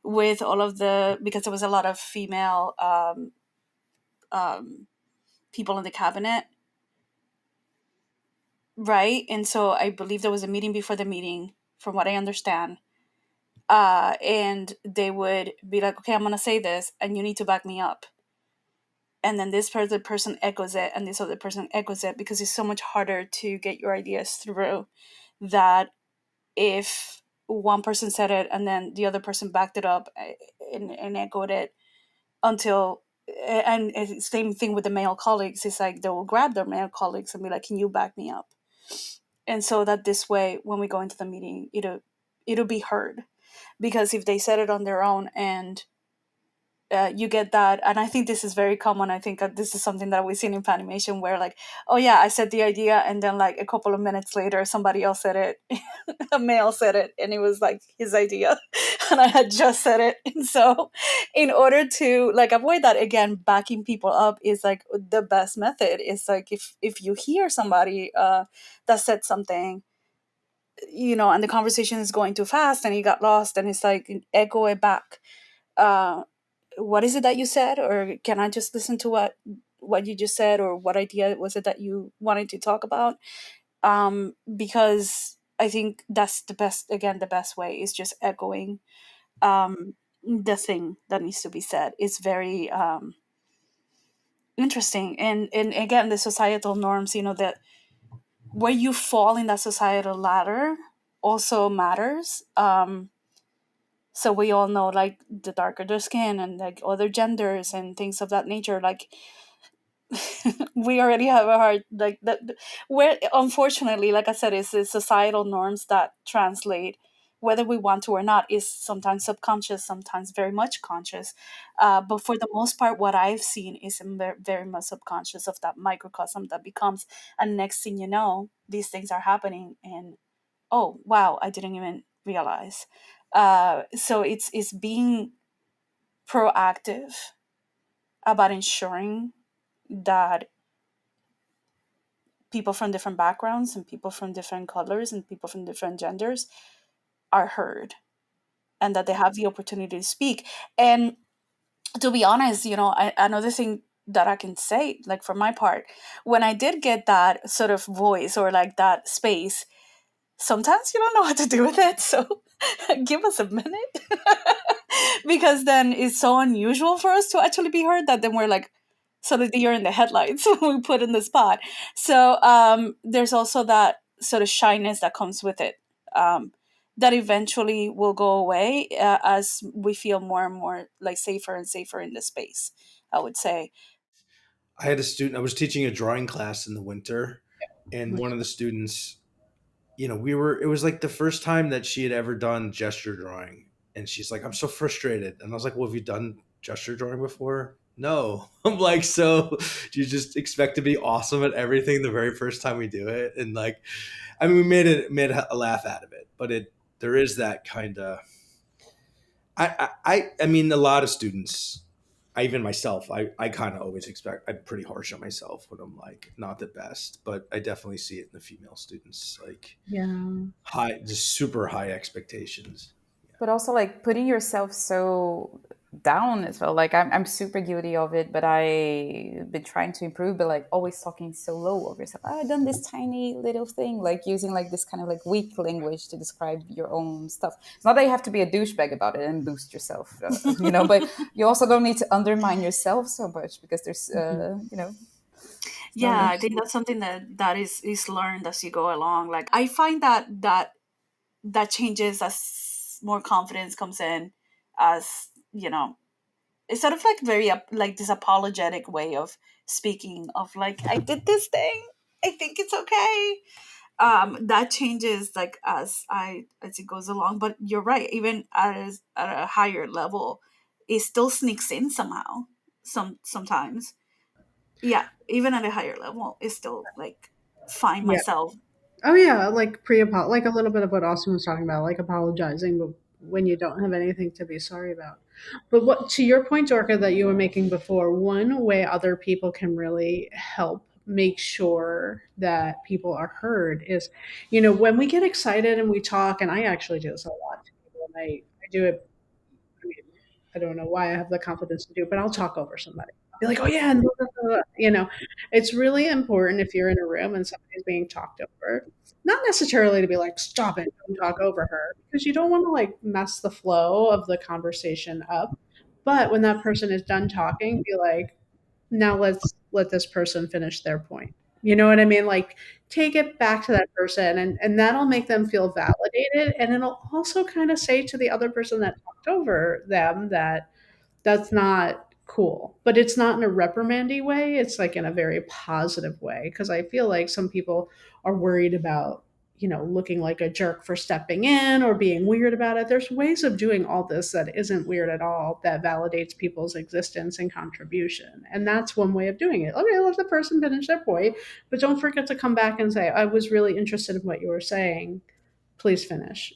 with all of because there was a lot of female um, people in the cabinet, right? And so I believe there was a meeting before the meeting, from what I understand. And they would be like, "Okay, I'm gonna say this, and you need to back me up." And then this person echoes it, and this other person echoes it, because it's so much harder to get your ideas through. That if one person said it and then the other person backed it up, and echoed it until, and same thing with the male colleagues. It's like they will grab their male colleagues and be like, "Can you back me up?" And so that this way, when we go into the meeting, it'll be heard. Because if they said it on their own, and you get that, and I think this is very common. I think that this is something that we've seen in Panimation, where like, "Oh yeah, I said the idea," and then like a couple of minutes later, somebody else said it, a male said it, and it was like his idea, and I had just said it. And so, in order to like avoid that, again, backing people up is like the best method. It's like if you hear somebody that said something, and the conversation is going too fast and you got lost, and it's like echo it back. What is it that you said, or can I just listen to what you just said, or what idea was it that you wanted to talk about? Because I think that's the best way is just echoing the thing that needs to be said. It's very interesting. And again, the societal norms, that where you fall in that societal ladder also matters. So we all know, like, the darker their skin and like other genders and things of that nature, like we already have a hard, like, that, where unfortunately, like I said, it's the societal norms that translate whether we want to or not, is sometimes subconscious, sometimes very much conscious. But for the most part, what I've seen is very much subconscious, of that microcosm that becomes, and next thing you know, these things are happening, and oh wow, I didn't even realize. So it's being proactive about ensuring that people from different backgrounds and people from different colors and people from different genders are heard, and that they have the opportunity to speak. And to be honest, another thing that I can say, like for my part, when I did get that sort of voice or like that space, sometimes you don't know what to do with it. So give us a minute. Because then it's so unusual for us to actually be heard that then we're like sort of deer in the headlights when we put in the spot. So there's also that sort of shyness that comes with it, that eventually will go away as we feel more and more like safer and safer in the space, I would say. I had a student, I was teaching a drawing class in the winter, and one of the students, it was like the first time that she had ever done gesture drawing. And she's like, I'm so frustrated. And I was like, well, have you done gesture drawing before? No. I'm like, so do you just expect to be awesome at everything the very first time we do it? And like, I mean, we made a laugh out of it, but there is that kind of, I mean, a lot of students, even myself, I kind of always expect, I'm pretty harsh on myself when I'm like not the best, but I definitely see it in the female students, like Yeah. just super high expectations. But also like putting yourself so down as well. Like I'm super guilty of it, but I've been trying to improve, but like always talking so low of yourself. I've done this tiny little thing, like using like this kind of like weak language to describe your own stuff. It's not that you have to be a douchebag about it and boost yourself, but you also don't need to undermine yourself so much, because there's, Yeah, I think that's something that is learned as you go along. Like I find that changes as more confidence comes in, as it's sort of like very like this apologetic way of speaking, of like, I did this thing, I think it's okay. That changes like as it goes along. But you're right, even at a higher level, it still sneaks in somehow, sometimes. Yeah, even at a higher level, it's still like find Yeah. myself. Oh yeah, like like a little bit of what Austin was talking about, like apologizing, but when you don't have anything to be sorry about. But what to your point, Dorca, that you were making before, one way other people can really help make sure that people are heard is, when we get excited and we talk, and I actually do this a lot to people, and I do it. I mean, I don't know why I have the confidence to do it, but I'll talk over somebody. I'll be like, oh yeah, and blah, blah, blah, blah. It's really important if you're in a room and somebody's being talked over, not necessarily to be like, stop it, don't talk over her, because you don't want to like mess the flow of the conversation up. But when that person is done talking, be like, now let's let this person finish their point. You know what I mean? Like take it back to that person, and that'll make them feel validated, and it'll also kind of say to the other person that talked over them that that's not cool. But it's not in a reprimandy way. It's like in a very positive way. Because I feel like some people are worried about, looking like a jerk for stepping in or being weird about it. There's ways of doing all this that isn't weird at all, that validates people's existence and contribution. And that's one way of doing it. Okay, let the person finish their point, but don't forget to come back and say, I was really interested in what you were saying, please finish.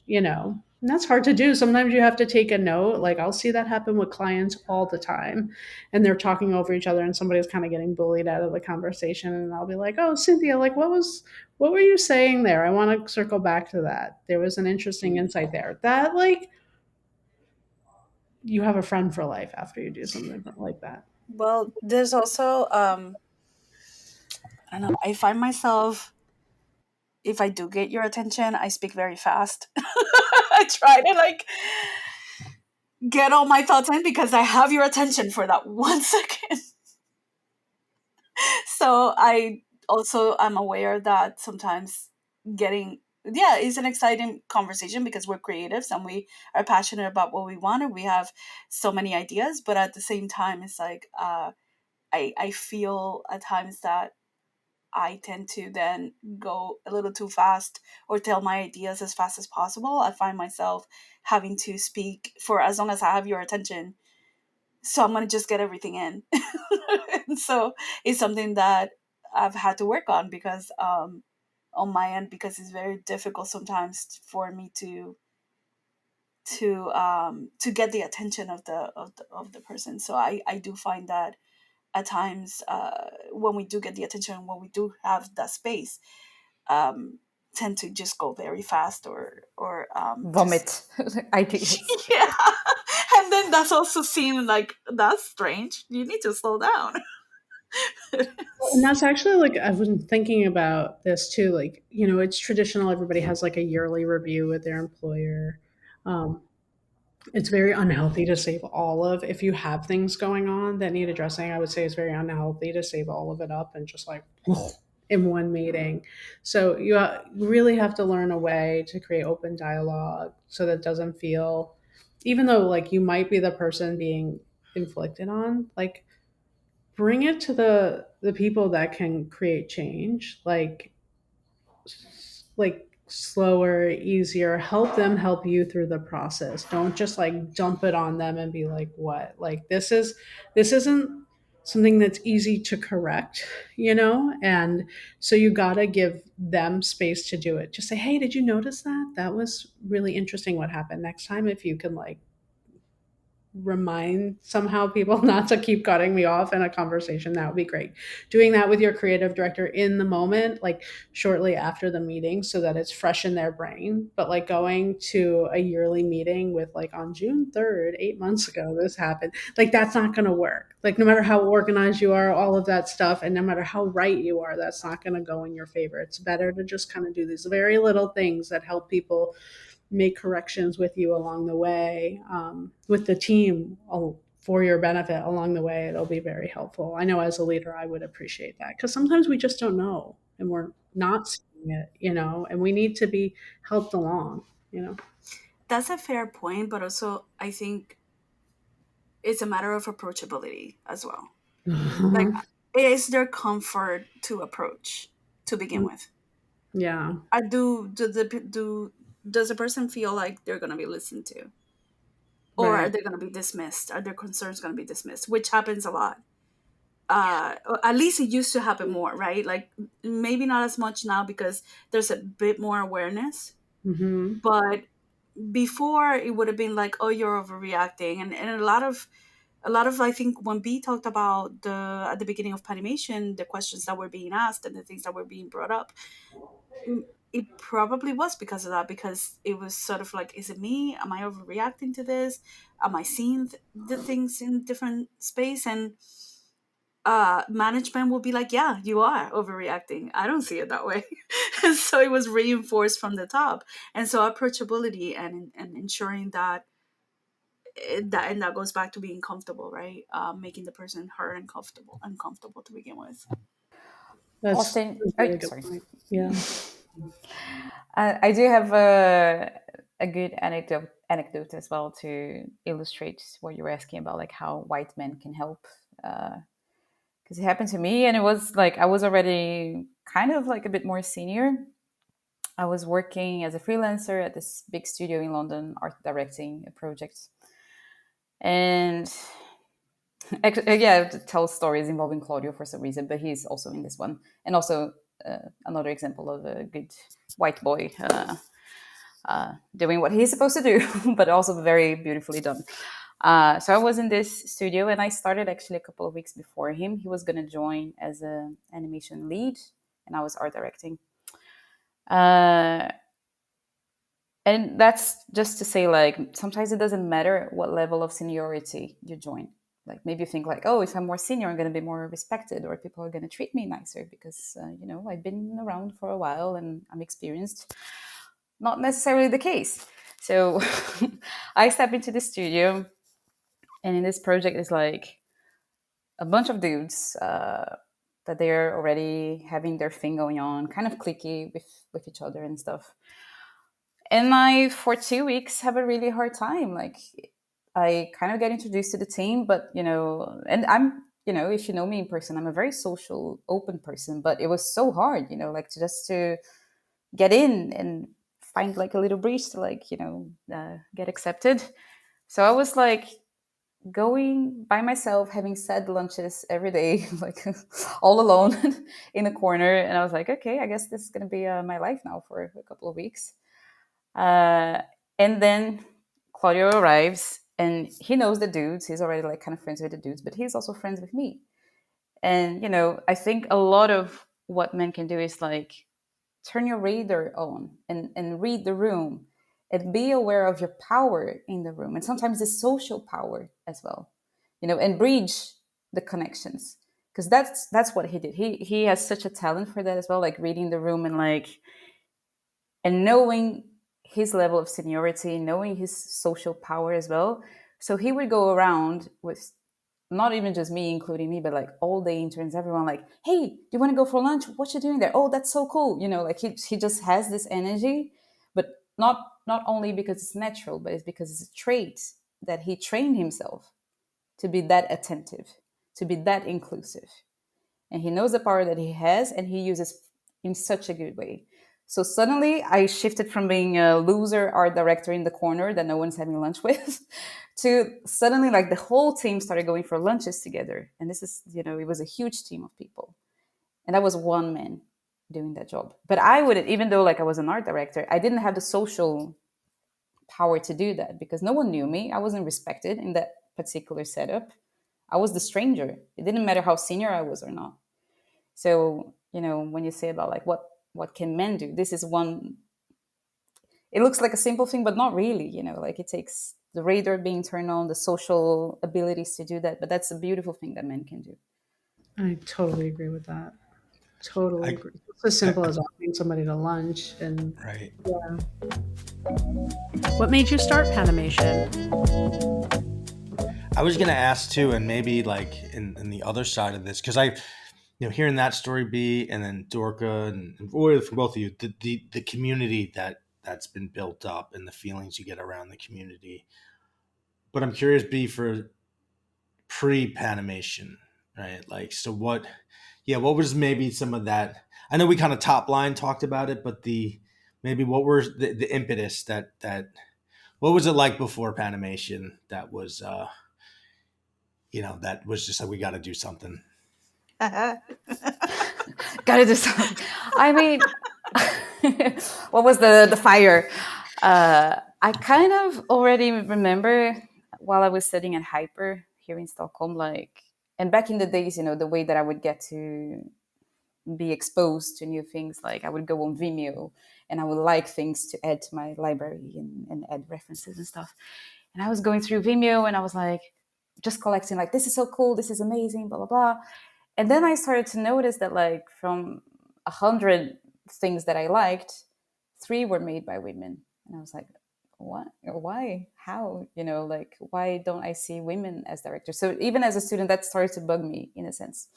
And that's hard to do. Sometimes you have to take a note. Like I'll see that happen with clients all the time, and they're talking over each other and somebody's kind of getting bullied out of the conversation, and I'll be like, oh, Cynthia, like what were you saying there? I want to circle back to that. There was an interesting insight there. That like you have a friend for life after you do something like that. Well, there's also I don't know, I find myself, if I do get your attention, I speak very fast. I try to like get all my thoughts in because I have your attention for that 1 second. So I also am aware that sometimes getting, yeah, it's an exciting conversation because we're creatives and we are passionate about what we want and we have so many ideas. But at the same time, it's like I feel at times that I tend to then go a little too fast or tell my ideas as fast as possible. I find myself having to speak for as long as I have your attention. So I'm going to just get everything in. And so it's something that I've had to work on because on my end, because it's very difficult sometimes for me to get the attention of the person. So I do find that at times, when we do get the attention, when we do have that space, um, tend to just go very fast or just Vomit ideas. yeah. And then that's also seen like that's strange. You need to slow down. And that's actually like I've been thinking about this too. Like, it's traditional. Everybody has like a yearly review with their employer. Um, it's very unhealthy to save all of. If you have things going on that need addressing, I would say it's very unhealthy to save all of it up and just like in one meeting. So you really have to learn a way to create open dialogue so that doesn't feel, even though like you might be the person being inflicted on, like bring it to the people that can create change, like slower, easier, help them help you through the process. Don't just like dump it on them and be like, what, like this isn't something that's easy to correct, and so you got to give them space to do it. Just say, hey, did you notice that was really interesting what happened? Next time, if you can like remind somehow people not to keep cutting me off in a conversation, that would be great. Doing that with your creative director in the moment, like shortly after the meeting, so that it's fresh in their brain. But like going to a yearly meeting with like on June 3rd, 8 months ago, this happened, like that's not going to work. Like no matter how organized you are, all of that stuff, and no matter how right you are, that's not going to go in your favor. It's better to just kind of do these very little things that help people make corrections with you along the way, with the team, for your benefit along the way. It'll be very helpful. I know as a leader, I would appreciate that because sometimes we just don't know and we're not seeing it, and we need to be helped along. That's a fair point, but also I think it's a matter of approachability as well. Like, is there comfort to approach to begin with? Yeah. I does the person feel like they're gonna be listened to, or are Right. they gonna be dismissed? Are their concerns gonna be dismissed? Which happens a lot. At least it used to happen more, right? Like maybe not as much now because there's a bit more awareness, Hmm. but before it would have been like, oh, you're overreacting, and a lot of I think when B talked about the at the beginning of Panimation, the questions that were being asked and the things that were being brought up, it probably was because of that, because it was sort of like, is it me? Am I overreacting to this? Am I seeing the things in different space? And management will be like, yeah, you are overreacting. I don't see it that way. And so it was reinforced from the top. And so approachability and ensuring that that goes back to being comfortable, right? Making the person heard and uncomfortable to begin with. Austin, That's a oh, really good sorry. point. Yeah. I do have a good anecdote as well to illustrate what you were asking about, like how white men can help. Because it happened to me, and it was like I was already kind of like a bit more senior. I was working as a freelancer at this big studio in London, art directing a project, and yeah, to tell stories involving Claudio for some reason, but he's also in this one, and also another example of a good white boy doing what he's supposed to do, but also very beautifully done. So I was in this studio, and I started actually a couple of weeks before him. He was going to join as an animation lead, and I was art directing. Uh, and that's just to say, like, sometimes it doesn't matter what level of seniority you join. Like, maybe you think, like, oh, if I'm more senior, I'm going to be more respected, or people are going to treat me nicer because, I've been around for a while and I'm experienced. Not necessarily the case. So I step into the studio, and in this project is like a bunch of dudes that they're already having their thing going on, kind of cliquey with each other and stuff. And I, for 2 weeks, have a really hard time. Like, I kind of get introduced to the team, but and I'm if you know me in person, I'm a very social, open person, but it was so hard, like to get in and find like a little breeze to like, get accepted. So I was like going by myself, having sad lunches every day, like all alone in a corner. And I was like, okay, I guess this is going to be my life now for a couple of weeks. Uh, and then Claudio arrives and he knows the dudes. He's already like kind of friends with the dudes, but he's also friends with me. And, I think a lot of what men can do is like turn your radar on and read the room and be aware of your power in the room. And sometimes the social power as well, and bridge the connections. Because that's what he did. He has such a talent for that as well, like reading the room and knowing his level of seniority, knowing his social power as well. So he would go around with not even just me, including me, but like all the interns, everyone like, hey, do you want to go for lunch? What you doing there? Oh, that's so cool. Like he just has this energy, but not only because it's natural, but it's because it's a trait that he trained himself to be that attentive, to be that inclusive. And he knows the power that he has and he uses in such a good way. So suddenly I shifted from being a loser art director in the corner that no one's having lunch with to suddenly like the whole team started going for lunches together. And this is, it was a huge team of people. And I was one man doing that job. But I wouldn't, even though like I was an art director, I didn't have the social power to do that because no one knew me. I wasn't respected in that particular setup. I was the stranger. It didn't matter how senior I was or not. So, when you say about like what can men do, this is one. It looks like a simple thing, but not really. Like it takes the radar being turned on, the social abilities to do that. But that's a beautiful thing that men can do. I totally agree with that. Totally I, agree. It's as I simple as offering somebody to lunch, and right. yeah, What made you start Panimation? I was gonna ask too, and maybe like in the other side of this, because hearing that story be, and then Dorca and or from both of you, the community that's been built up and the feelings you get around the community. But I'm curious, B, for pre-Panimation, right? Like, so what was maybe some of that? I know we kind of top line talked about it, but maybe what were the impetus that what was it like before Panimation that was that was just like we got to do something. Gotta do something. I mean, what was the fire? I kind of already remember while I was studying at Hyper here in Stockholm, like, and back in the days, the way that I would get to be exposed to new things, like I would go on Vimeo and I would like things to add to my library and add references and stuff. And I was going through Vimeo and I was like, just collecting, like, this is so cool, this is amazing, blah, blah, blah. And then I started to notice that like from 100 things that I liked, 3 were made by women. And I was like, what? Why? How? Like, why don't I see women as directors? So even as a student, that started to bug me in a sense.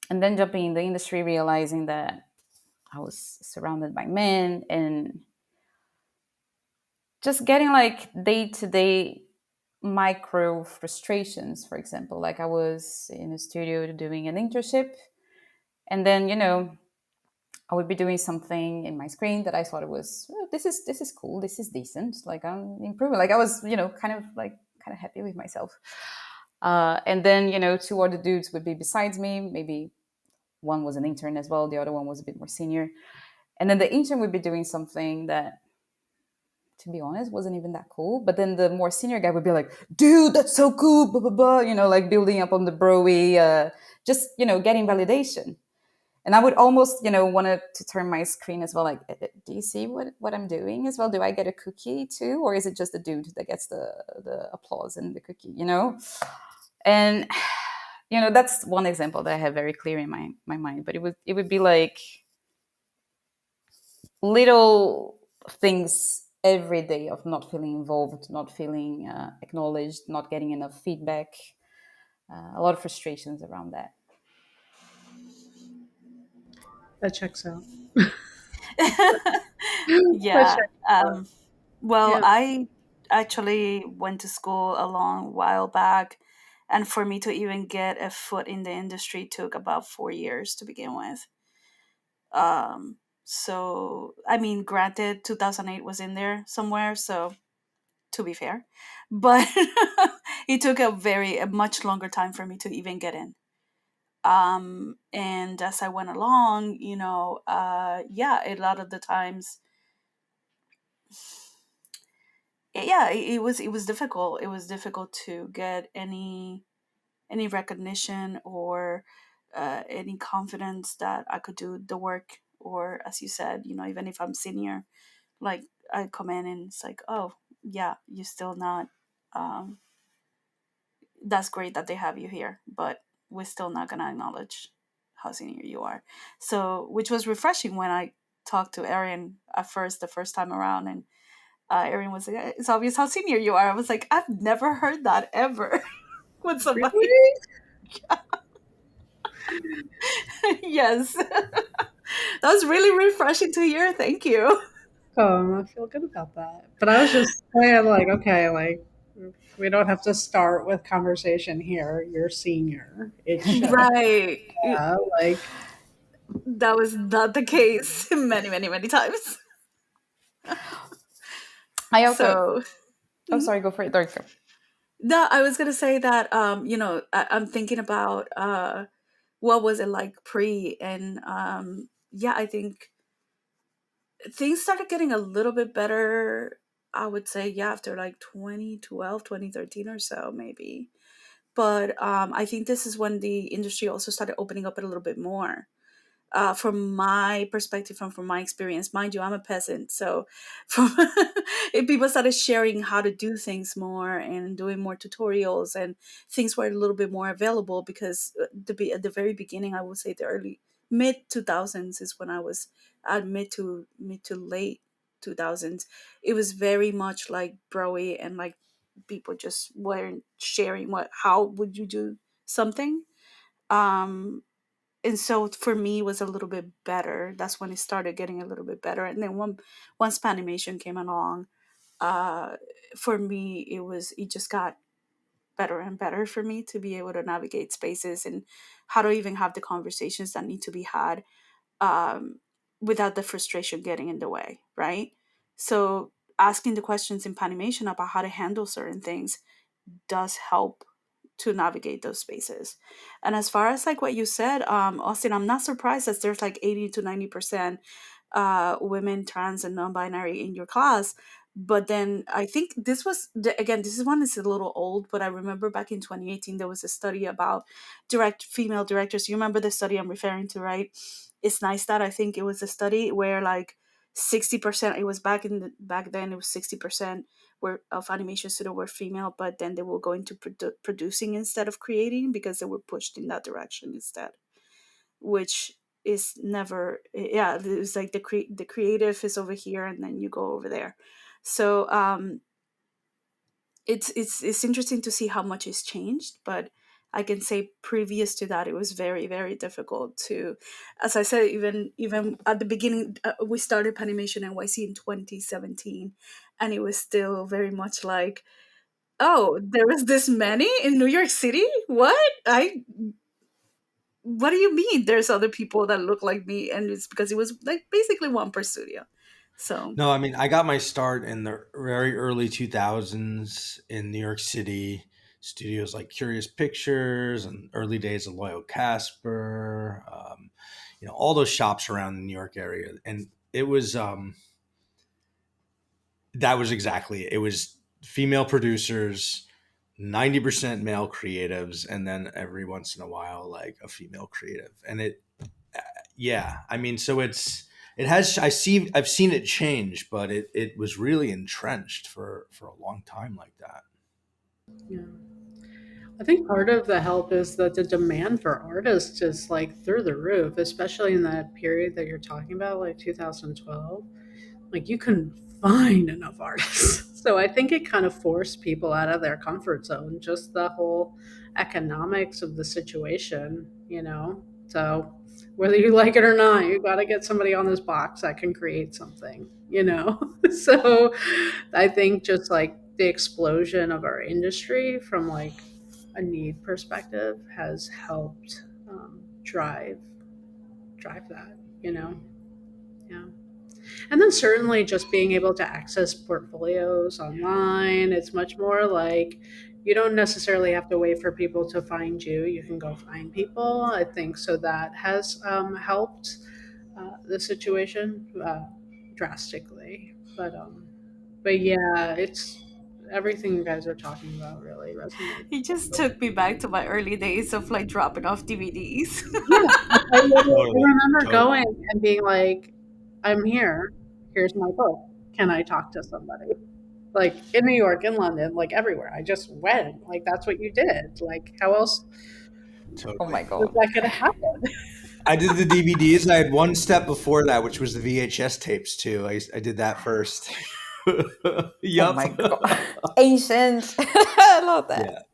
And then jumping in the industry, realizing that I was surrounded by men and just getting like day-to-day micro frustrations. For example, like I was in a studio doing an internship, and then I would be doing something in my screen that I thought it was, oh, this is cool, this is decent, like I'm improving, like I was kind of happy with myself. And then 2 other dudes would be besides me. Maybe one was an intern as well, the other one was a bit more senior, and then the intern would be doing something that, to be honest, wasn't even that cool. But then the more senior guy would be like, dude, that's so cool, blah, blah, blah, like building up on the broy, just, getting validation. And I would almost, want to turn my screen as well. Like, do you see what I'm doing as well? Do I get a cookie too? Or is it just the dude that gets the applause and the cookie, And, that's one example that I have very clear in my mind. But it would be like little things every day of not feeling involved, not feeling acknowledged, not getting enough feedback. A lot of frustrations around that. that checks out. That Yeah. checks out. Well, Yeah. I actually went to school a long while back, And for me to even get a foot in the industry took about 4 years to begin with. So I mean, granted, 2008 was in there somewhere, so to be fair, but it took a much longer time for me to even get in. And as I went along, yeah, a lot of the times, yeah, it was difficult. It was difficult to get any recognition or any confidence that I could do the work. Or as you said, even if I'm senior, like I come in and it's like, oh yeah, you're still not. Um, that's great that they have you here, but we're still not gonna acknowledge how senior you are. So, which was refreshing when I talked to Erin at first, the first time around, and Erin was like, "It's obvious how senior you are." I was like, "I've never heard that ever with somebody." Really? Yes, that was really refreshing to hear. Thank you. I feel good about that. But I was just saying, like, okay, like, we don't have to start with conversation here. You're senior. It should. Right. Like, That was not the case many, many, many times. I also, So, oh, sorry, go for it, Dorca. no, I was gonna say that I'm thinking about what was it like pre, and yeah, I think things started getting a little bit better. I would say, yeah, after like 2012, 2013 or so, maybe. But I think this is when the industry also started opening up a little bit more. From my perspective and from my experience, mind you, I'm a peasant, so from if people started sharing how to do things more and doing more tutorials, and things were a little bit more available, because at the very beginning, I would say the early mid 2000s is when I was at mid to late 2000s. It was very much like broy, and like people just weren't sharing how would you do something. um and so for me it was a little bit better. That's when it started getting a little bit better. And then once Panimation came along, uh for me it just got better and better for me to be able to navigate spaces and how to even have the conversations that need to be had, um without the frustration getting in the way, right? So asking the questions in Panimation about how to handle certain things does help to navigate those spaces. And as far as like what you said, Austin, I'm not surprised that there's like 80 to 90% women, trans, and non-binary in your class. But then I think again, this is one that's a little old, but I remember back in 2018 there was a study about direct female directors. You remember the study I'm referring to, right? It's nice that I think it was a study where like 60%, it was back then it was 60% were of animation studio were female, but then they will go into producing instead of creating, because they were pushed in that direction instead, which is never, yeah, it's like the creative is over here and then you go over there. So it's interesting to see how much has changed, but I can say previous to that it was very, very difficult to, as I said, even at the beginning, we started Panimation NYC in 2017, and it was still very much like, oh, there was this many in New York City? What do you mean there's other people that look like me? And it's because it was like basically one per studio. So, No, I mean, I got my start in the very early 2000s in New York City, studios like Curious Pictures and early days of Loyal Casper, all those shops around the New York area. And it was, that was exactly it. It was female producers, 90% male creatives, and then every once in a while, like a female creative. And yeah, I mean, so it has, I've seen it change, but it was really entrenched for a long time like that. yeah. I think part of the help is that the demand for artists is like through the roof, especially in that period that you're talking about, like 2012. Like you couldn't find enough artists. So I think it kind of forced people out of their comfort zone, just the whole economics of the situation. So whether you like it or not, you got to get somebody on this box that can create something. So I think just like the explosion of our industry from like a need perspective has helped drive that, you know. Yeah. And then certainly just being able to access portfolios online, it's much more like you don't necessarily have to wait for people to find you. You can go find people. I think so that has helped the situation drastically. But yeah, it's everything you guys are talking about really resonates. It just took me back to my early days of like dropping off DVDs. Yeah, I Totally, remember totally. going and being like, "I'm here. Here's my book. Can I talk to somebody?" Like in New York, in London, like everywhere. I just went. Like that's what you did. Like how else Oh Totally. my was god. that going to happen? I did the DVDs. I had one step before that, which was the VHS tapes too. I did that first. Oh Yup. my god. Ancient. I love that.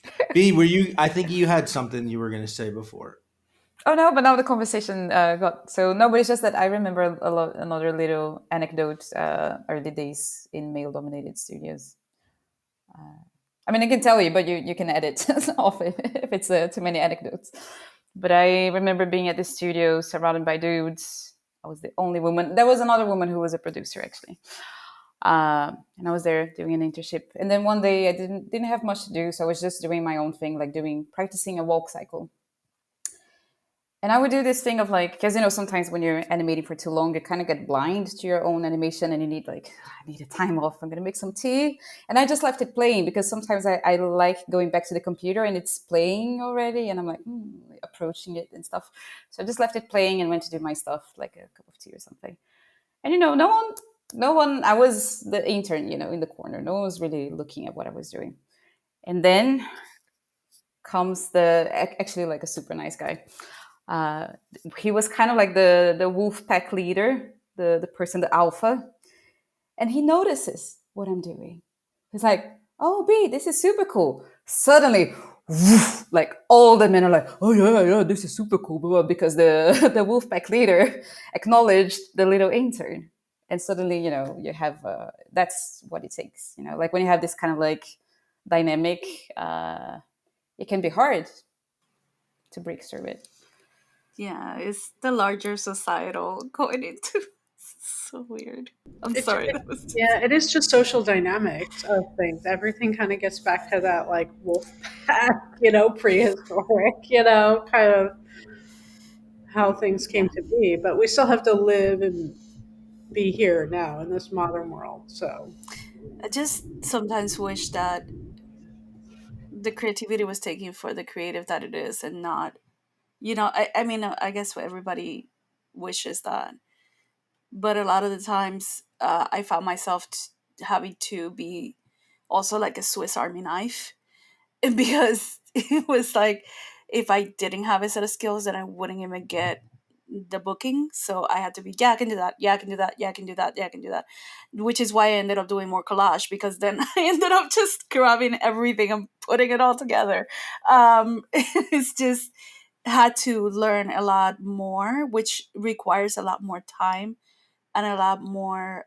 Yeah. B, were you? I think you had something you were going to say before. Oh no, but now the conversation got so no, but it's just that I remember a lot another little anecdote early days in male dominated studios. I mean, I can tell you, but you can edit off it if it's too many anecdotes. But I remember being at the studio surrounded by dudes. I was the only woman. There was another woman who was a producer actually, and I was there doing an internship. And then one day I didn't have much to do, so I was just doing my own thing, like doing practicing a walk cycle. And I would do this thing of like, because sometimes when you're animating for too long, you kind of get blind to your own animation, and you need like, I need a time off. I'm gonna make some tea, and I just left it playing because sometimes I like going back to the computer and it's playing already, and I'm like approaching it and stuff. So I just left it playing and went to do my stuff, like a cup of tea or something. And no one. I was the intern, in the corner. No one was really looking at what I was doing. And then comes actually like a super nice guy. Uh, he was kind of like the wolf pack leader, the person, the alpha, and he notices what I'm doing. He's like, "Oh, B, this is super cool." Suddenly, woof, like all the men are like, "Oh yeah, this is super cool," because the the wolf pack leader acknowledged the little intern, and suddenly you have that's what it takes. Like when you have this kind of like dynamic, it can be hard to break through it. Yeah, it's the larger societal going into so weird. I'm It, sorry. it, That was just yeah, it is just social dynamics of things. Everything kind of gets back to that like wolf pack, prehistoric, kind of how things came yeah. to be. But we still have to live and be here now in this modern world. So I just sometimes wish that the creativity was taken for the creative that it is, and not, I mean, I guess what everybody wishes that, but a lot of the times I found myself having to be also like a Swiss Army knife because it was like if I didn't have a set of skills, then I wouldn't even get the booking. So I had to be, yeah, I can do that. Yeah, I can do that. Yeah, I can do that. Yeah, I can do that. Which is why I ended up doing more collage, because then I ended up just grabbing everything and putting it all together. It's just had to learn a lot more, which requires a lot more time and a lot more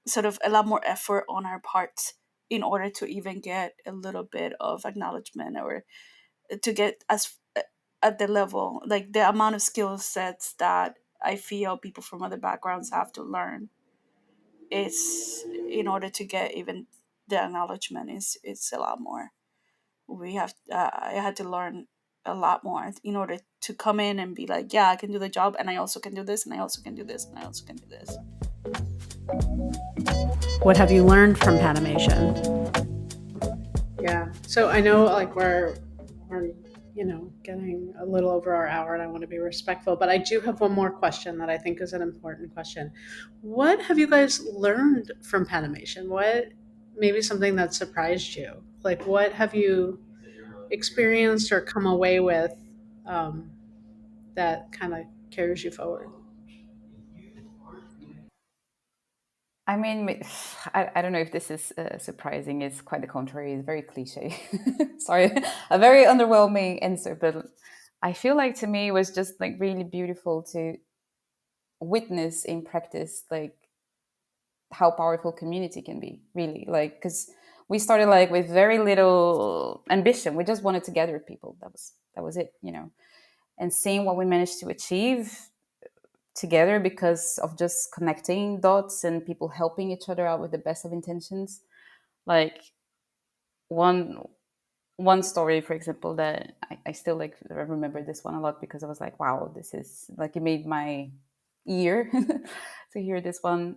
sort of a lot more effort on our part in order to even get a little bit of acknowledgement, or to get as at the level, like the amount of skill sets that I feel people from other backgrounds have to learn. It's in order to get even the acknowledgement is it's a lot more. We have I had to learn a lot more in order to come in and be like, yeah, I can do the job, and I also can do this, and I also can do this, and I also can do this. What have you learned from Panimation? yeah, so I know like we're getting a little over our hour, and I want to be respectful, but I do have one more question that I think is an important question. What have you guys learned from Panimation? What maybe something that surprised you? Like what have you experienced or come away with um, that kind of carries you forward? I mean, I don't know if this is surprising. It's quite the contrary. It's very cliche. Sorry, a very underwhelming answer. But I feel like to me it was just like really beautiful to witness in practice, like how powerful community can be. Really, like because we started like with very little ambition. We just wanted to gather people. That was it, and seeing what we managed to achieve together because of just connecting dots and people helping each other out with the best of intentions. Like one one story, for example, that I still like remember this one a lot because I was like, wow, this is like it made my ear to hear this one.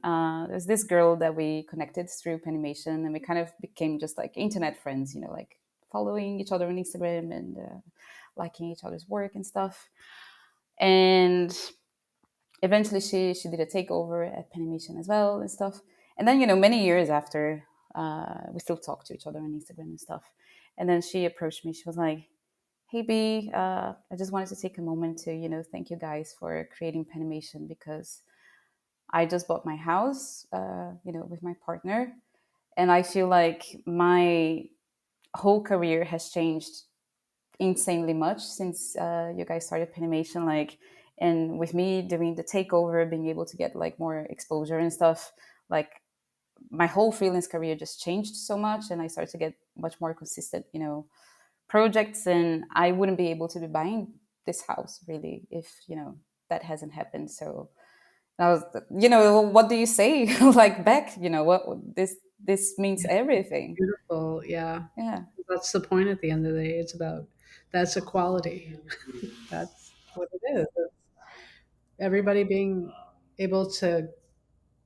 There's this girl that we connected through Panimation, and we kind of became just like internet friends, like following each other on Instagram and liking each other's work and stuff. And eventually she did a takeover at Panimation as well and stuff. And then many years after, we still talk to each other on Instagram and stuff. And then she approached me. She was like, "Hey B, I just wanted to take a moment to thank you guys for creating Panimation because I just bought my house, with my partner, and I feel like my whole career has changed insanely much since you guys started Panimation. Like, and with me doing the takeover, being able to get like more exposure and stuff, like my whole freelance career just changed so much, and I started to get much more consistent, projects, and I wouldn't be able to be buying this house really if that hasn't happened." So I was, what do you say, like back, what this means everything. Beautiful. Yeah. Yeah. That's the point at the end of the day. It's about that's equality. That's what it is. It's everybody being able to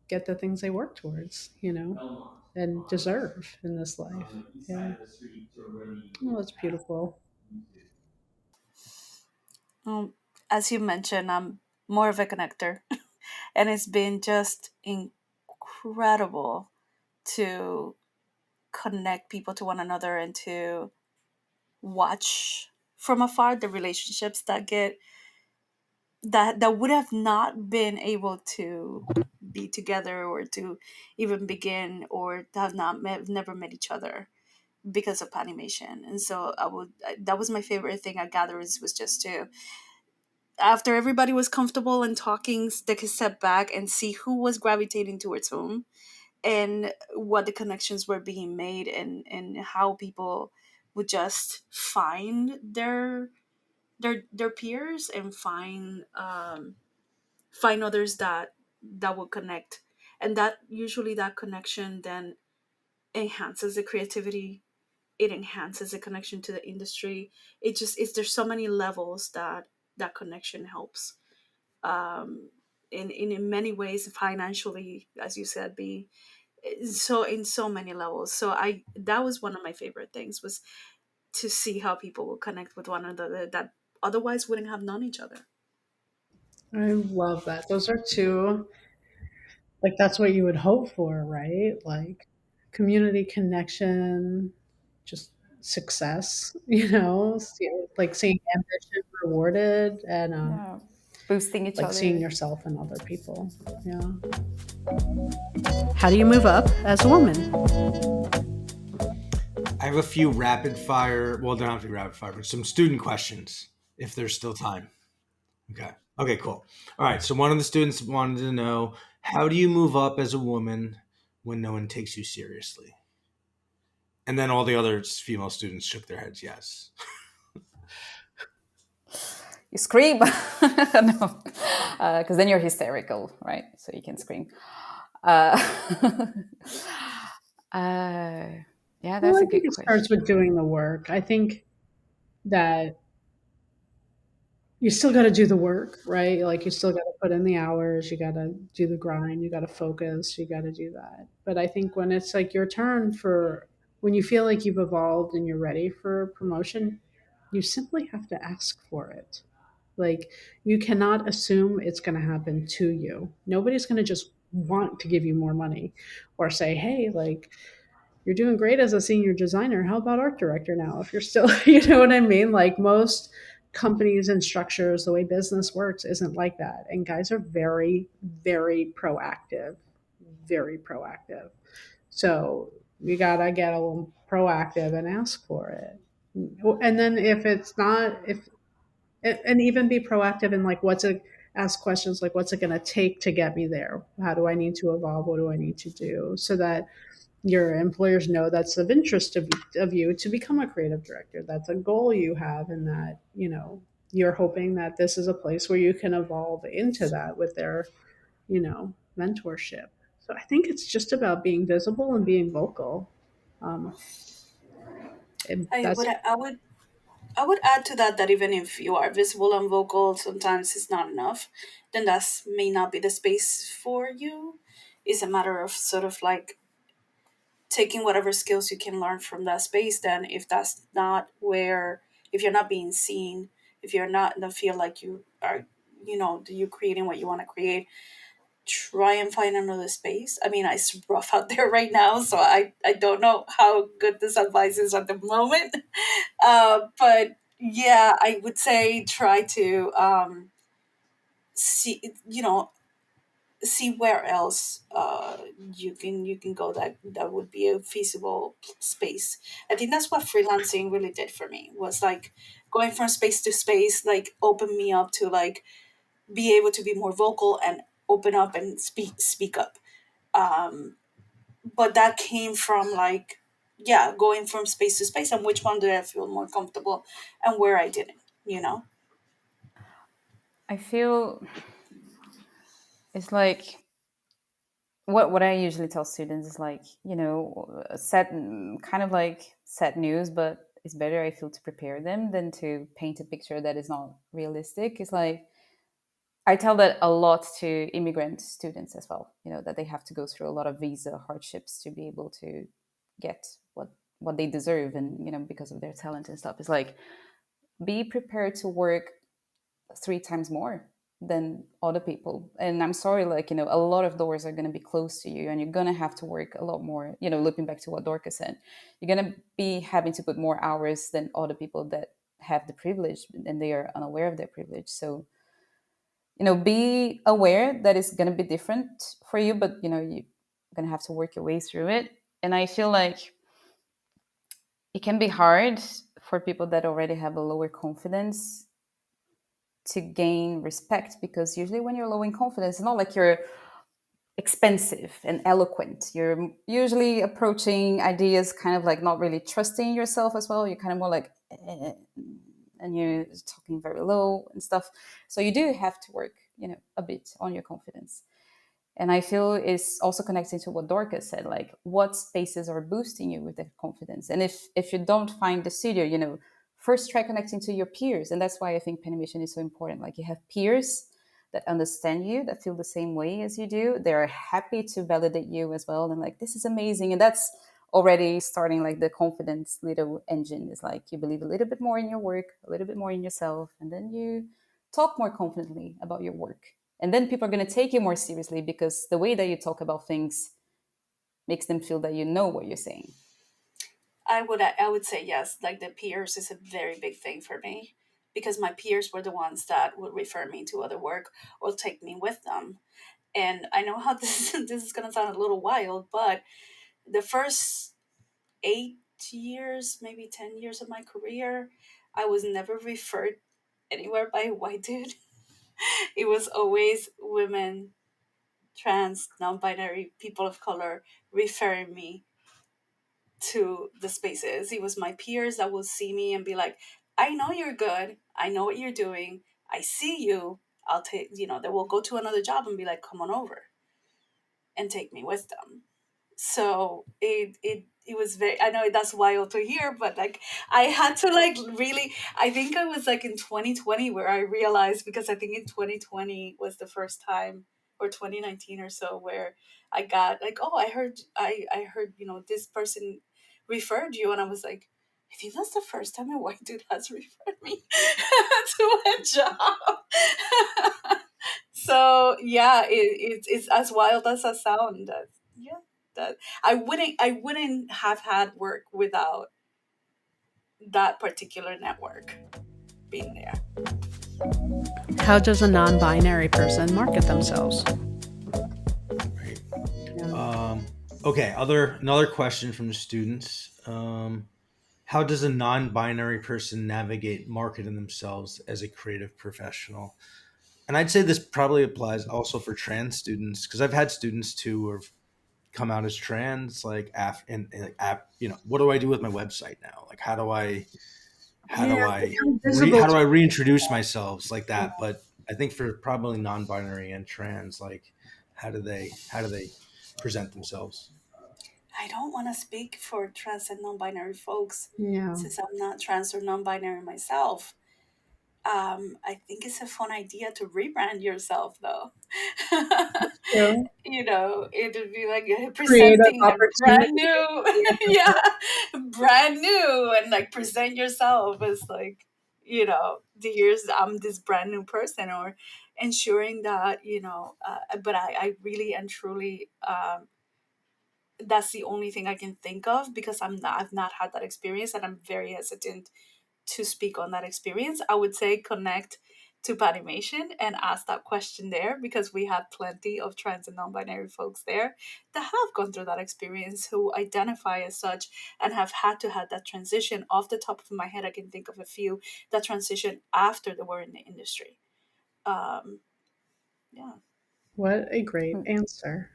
get the things they work towards, and deserve in this life. Yeah. Oh, that's beautiful. Um, as you mentioned, I'm more of a connector, and it's been just incredible to connect people to one another and to watch from afar the relationships that would have not been able to be together or to even begin or have never met each other because of animation. And so that was my favorite thing at gatherings, was just to, after everybody was comfortable and talking, take a step back and see who was gravitating towards whom and what the connections were being made, and how people would just find their peers and find others that will connect, and that usually that connection then enhances the creativity. It enhances the connection to the industry. It's there's so many levels that connection helps, um in many ways, financially, as you said, be so in so many levels. So I that was one of my favorite things, was to see how people will connect with one another that otherwise wouldn't have known each other. I love that. Those are two, like, that's what you would hope for, right? Like, community connection, just success, like seeing ambition rewarded and Yeah. Boosting each like seeing other. yourself and other people. Yeah. How do you move up as a woman? I have a few rapid fire. Well, they don't have to be rapid fire, but some student questions if there's still time. Okay. Okay, cool. All right. So one of the students wanted to know, how do you move up as a woman when no one takes you seriously? And then all the other female students shook their heads yes. You scream. No, because then you're hysterical, right? So you can scream. uh, uh, yeah, Well, that's I a think good it starts with question. doing the work. I think that you still got to do the work, right? Like, you still got to put in the hours, you got to do the grind, you got to focus, you got to do that. But I think when it's like your turn for, when you feel like you've evolved and you're ready for promotion, you simply have to ask for it. Like, you cannot assume it's going to happen to you. Nobody's going to just want to give you more money or say, hey, like, you're doing great as a senior designer. How about art director now? If you're still, you know what I mean? Like, most companies and structures, the way business works isn't like that. And guys are very, very proactive, very proactive. So you gotta get a little proactive and ask for it. And then if it's not, if and even be proactive in like ask questions like, what's it going to take to get me there? How do I need to evolve? What do I need to do so that your employers know that's of interest of you to become a creative director. That's a goal you have, and that, you're hoping that this is a place where you can evolve into that with their, mentorship. So I think it's just about being visible and being vocal. Um, and I that's would I would I would add to that that even if you are visible and vocal, sometimes it's not enough. Then that's may not be the space for you. It's a matter of sort of like taking whatever skills you can learn from that space. Then if that's not where, if you're not being seen, if you're not, don't feel like you are, you creating what you want to create, try and find another space. I mean, it's rough out there right now, so I don't know how good this advice is at the moment. But yeah, I would say try to see, see where else you can go that would be a feasible space. I think that's what freelancing really did for me, was like going from space to space, like opened me up to like be able to be more vocal and open up and speak up. um but that came from like, yeah, going from space to space, and which one did I feel more comfortable and where I didn't. I feel it's like what I usually tell students is like, set kind of like set news, but it's better I feel to prepare them than to paint a picture that is not realistic. It's like I tell that a lot to immigrant students as well, that they have to go through a lot of visa hardships to be able to get what they deserve, and because of their talent and stuff. It's like be prepared to work 3 times more than other people. And I'm sorry, like, a lot of doors are going to be closed to you, and you're going to have to work a lot more. Looking back to what Dorca said, you're going to be having to put more hours than other people that have the privilege and they are unaware of their privilege. So, be aware that it's going to be different for you, but, you're going to have to work your way through it. And I feel like it can be hard for people that already have a lower confidence to gain respect, because usually when you're low in confidence, it's not like you're expensive and eloquent. You're usually approaching ideas kind of like not really trusting yourself as well. You're kind of more like, and you're talking very low and stuff. So you do have to work, a bit on your confidence. And I feel it's also connecting to what Dorca said, like what spaces are boosting you with that confidence. And if you don't find the studio, first try connecting to your peers. And that's why I think Panimation is so important. Like you have peers that understand you, that feel the same way as you do. They're happy to validate you as well. And like, this is amazing. And that's already starting like the confidence little engine. Is like you believe a little bit more in your work, a little bit more in yourself, and then you talk more confidently about your work. And then people are going to take you more seriously, because the way that you talk about things makes them feel that you know what you're saying. I would say yes. Like the peers is a very big thing for me, because my peers were the ones that would refer me to other work or take me with them. And I know how this is gonna sound a little wild, but the first 8 years, maybe 10 years of my career, I was never referred anywhere by a white dude. It was always women, trans, non-binary, people of color referring me to the spaces. It was my peers that would see me and be like, I know you're good. I know what you're doing. I see you. I'll take, they will go to another job and be like, come on over and take me with them. So it was very, I know that's wild to hear, but like I had to like really, I think I was like in 2020 where I realized, because I think in 2020 was the first time, or 2019 or so, where I got like, oh, I heard this person referred you, and I was like, I think that's the first time a white dude has referred me to a job. So yeah, it's as wild as a sound. Yeah, that I wouldn't have had work without that particular network being there. How does a non-binary person market themselves? Right. Yeah. Okay. Another question from the students. How does a non-binary person navigate marketing themselves as a creative professional? And I'd say this probably applies also for trans students, because I've had students too who are come out as trans, like what do I do with my website now? Like how Yeah, do I become visible to reintroduce myself like yeah. that? But I think for probably non-binary and trans, like how do they present themselves? I don't want to speak for trans and non-binary folks Yeah. since I'm not trans or non-binary myself. I think it's a fun idea to rebrand yourself, though. True. It would be like Creative presenting a brand opportunity. new, Yeah. yeah, brand new, and like present yourself as like, here's I'm this brand new person, or ensuring that But I really and truly, that's the only thing I can think of because I've not had that experience, and I'm very hesitant to speak on that experience. I would say connect to Panimation and ask that question there because we have plenty of trans and non-binary folks there that have gone through that experience who identify as such and have had to have that transition. Off the top of my head, I can think of a few that transition after they were in the industry. Um, yeah. What a great answer.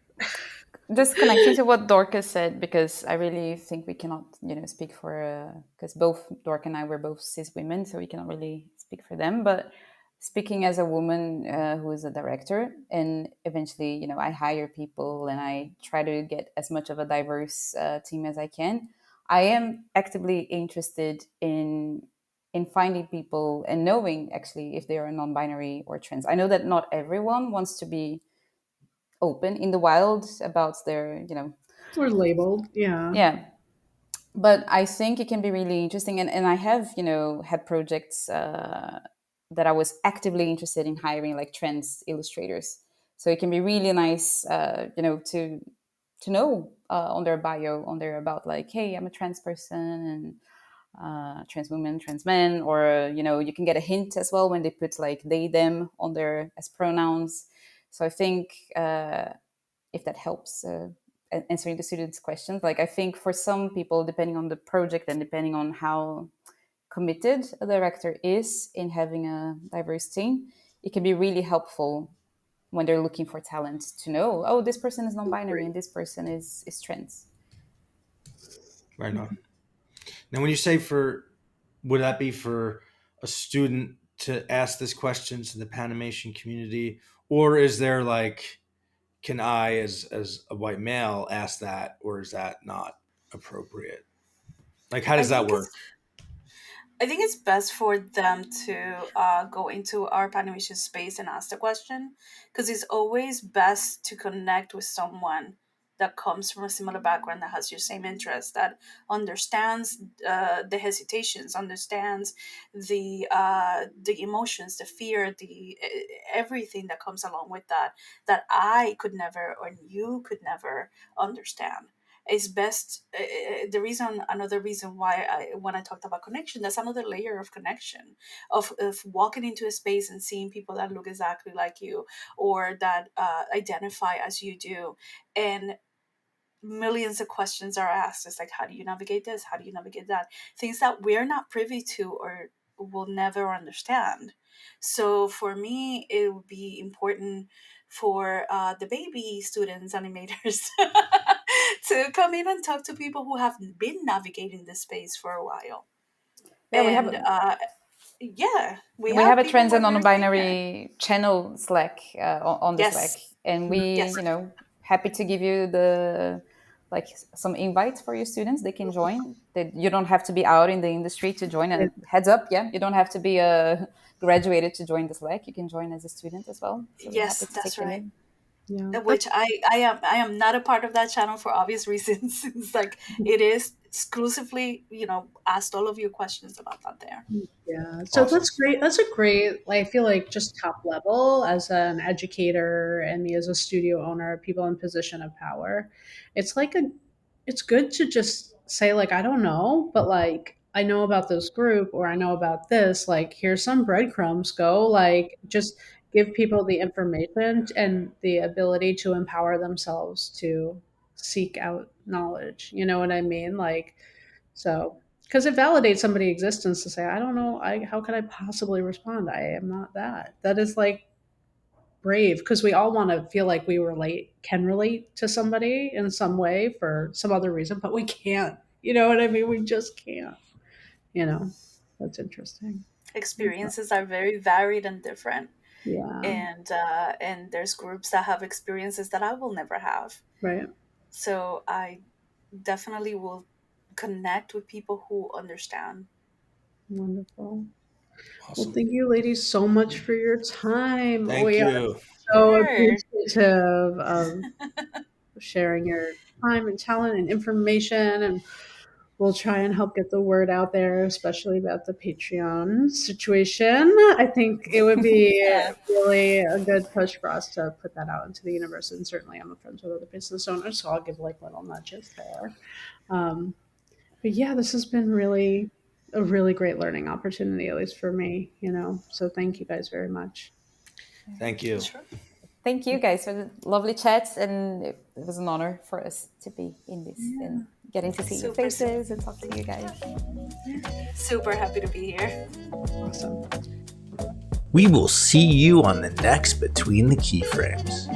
Just connecting to what Dorca said, because I really think we cannot, speak for, because both Dorca and I were both cis women, so we cannot really speak for them. But speaking as a woman who is a director, and eventually, I hire people and I try to get as much of a diverse team as I can. I am actively interested in finding people and knowing actually if they are non-binary or trans. I know that not everyone wants to be open in the wild about their, We're labeled. Yeah. yeah. But I think it can be really interesting, and I have, had projects that I was actively interested in hiring like trans illustrators. So it can be really nice, to know on their bio, on their about, like, hey, I'm a trans person, and trans woman, trans men, or you can get a hint as well when they put like they them on their as pronouns. So I think if that helps answering the students' questions. Like, I think for some people, depending on the project and depending on how committed a director is in having a diverse team, it can be really helpful when they're looking for talent to know, oh, this person is non-binary Great. and this person is trans. Right on. Now, when you say would that be for a student to ask this question to the Panimation community, or is there like, can I, as a white male, ask that, or is that not appropriate? Like, how I does that think work? it's I think it's best for them to go into our Panimation space and ask the question because it's always best to connect with someone that comes from a similar background that has your same interest, that understands the hesitations, understands the emotions, the fear, the everything that comes along with that, that I could never or you could never understand. It's best the reason another reason why when I talked about connection, that's another layer of connection, of walking into a space and seeing people that look exactly like you or that identify as you do, and millions of questions are asked. It's like, how do you navigate this, how do you navigate that, things that we're not privy to or will never understand. So for me it would be important for the baby students animators to come in and talk to people who have been navigating this space for a while. Yeah, And yeah, we we have have a people trans who and are very senior. non-binary channel Slack on the Slack, Yes. and we, Yes. happy to give you the like some invites for your students. They can join. That you don't have to be out in the industry to join. Yeah. And heads up, yeah, you don't have to be graduated to join the Slack. You can join as a student as well. So we're Yes, happy to that's take them right. in. Yeah. Which I am not a part of that channel for obvious reasons. It's like it is exclusively, asked all of your questions about that there. Yeah, so Awesome. that's great. That's a great, like, I feel like just top level as an educator and me as a studio owner, people in position of power. It's like it's good to just say, like, I don't know, but like, I know about this group or I know about this. Like, here's some breadcrumbs. Go, like, just give people the information and the ability to empower themselves to seek out knowledge. You know what I mean? Like, so, because it validates somebody's existence to say, I don't know, how could I possibly respond? I am not that. That is like brave, because we all want to feel like we can relate to somebody in some way for some other reason, but we can't. You know what I mean? We just can't. You know, that's interesting. Experiences are very varied and different, Yeah. and there's groups that have experiences that I will never have. Right. So I definitely will connect with people who understand. Wonderful. Awesome. Well, thank you, ladies, so much for your time. Thank We are you. so Sure. appreciative of sharing your time and talent and information, and we'll try and help get the word out there, especially about the Patreon situation. I think it would be Yeah. really a good push for us to put that out into the universe, and certainly I'm friends with other business owners, so I'll give like little nudges there. But yeah, this has been a really great learning opportunity, at least for me, you know. So thank you guys very much. Thank you. Sure. Thank you guys for the lovely chats, and it was an honor for us to be in this and getting to see your Super, faces and talk to you guys. Super happy to be here. Awesome. We will see you on the next Between the Keyframes.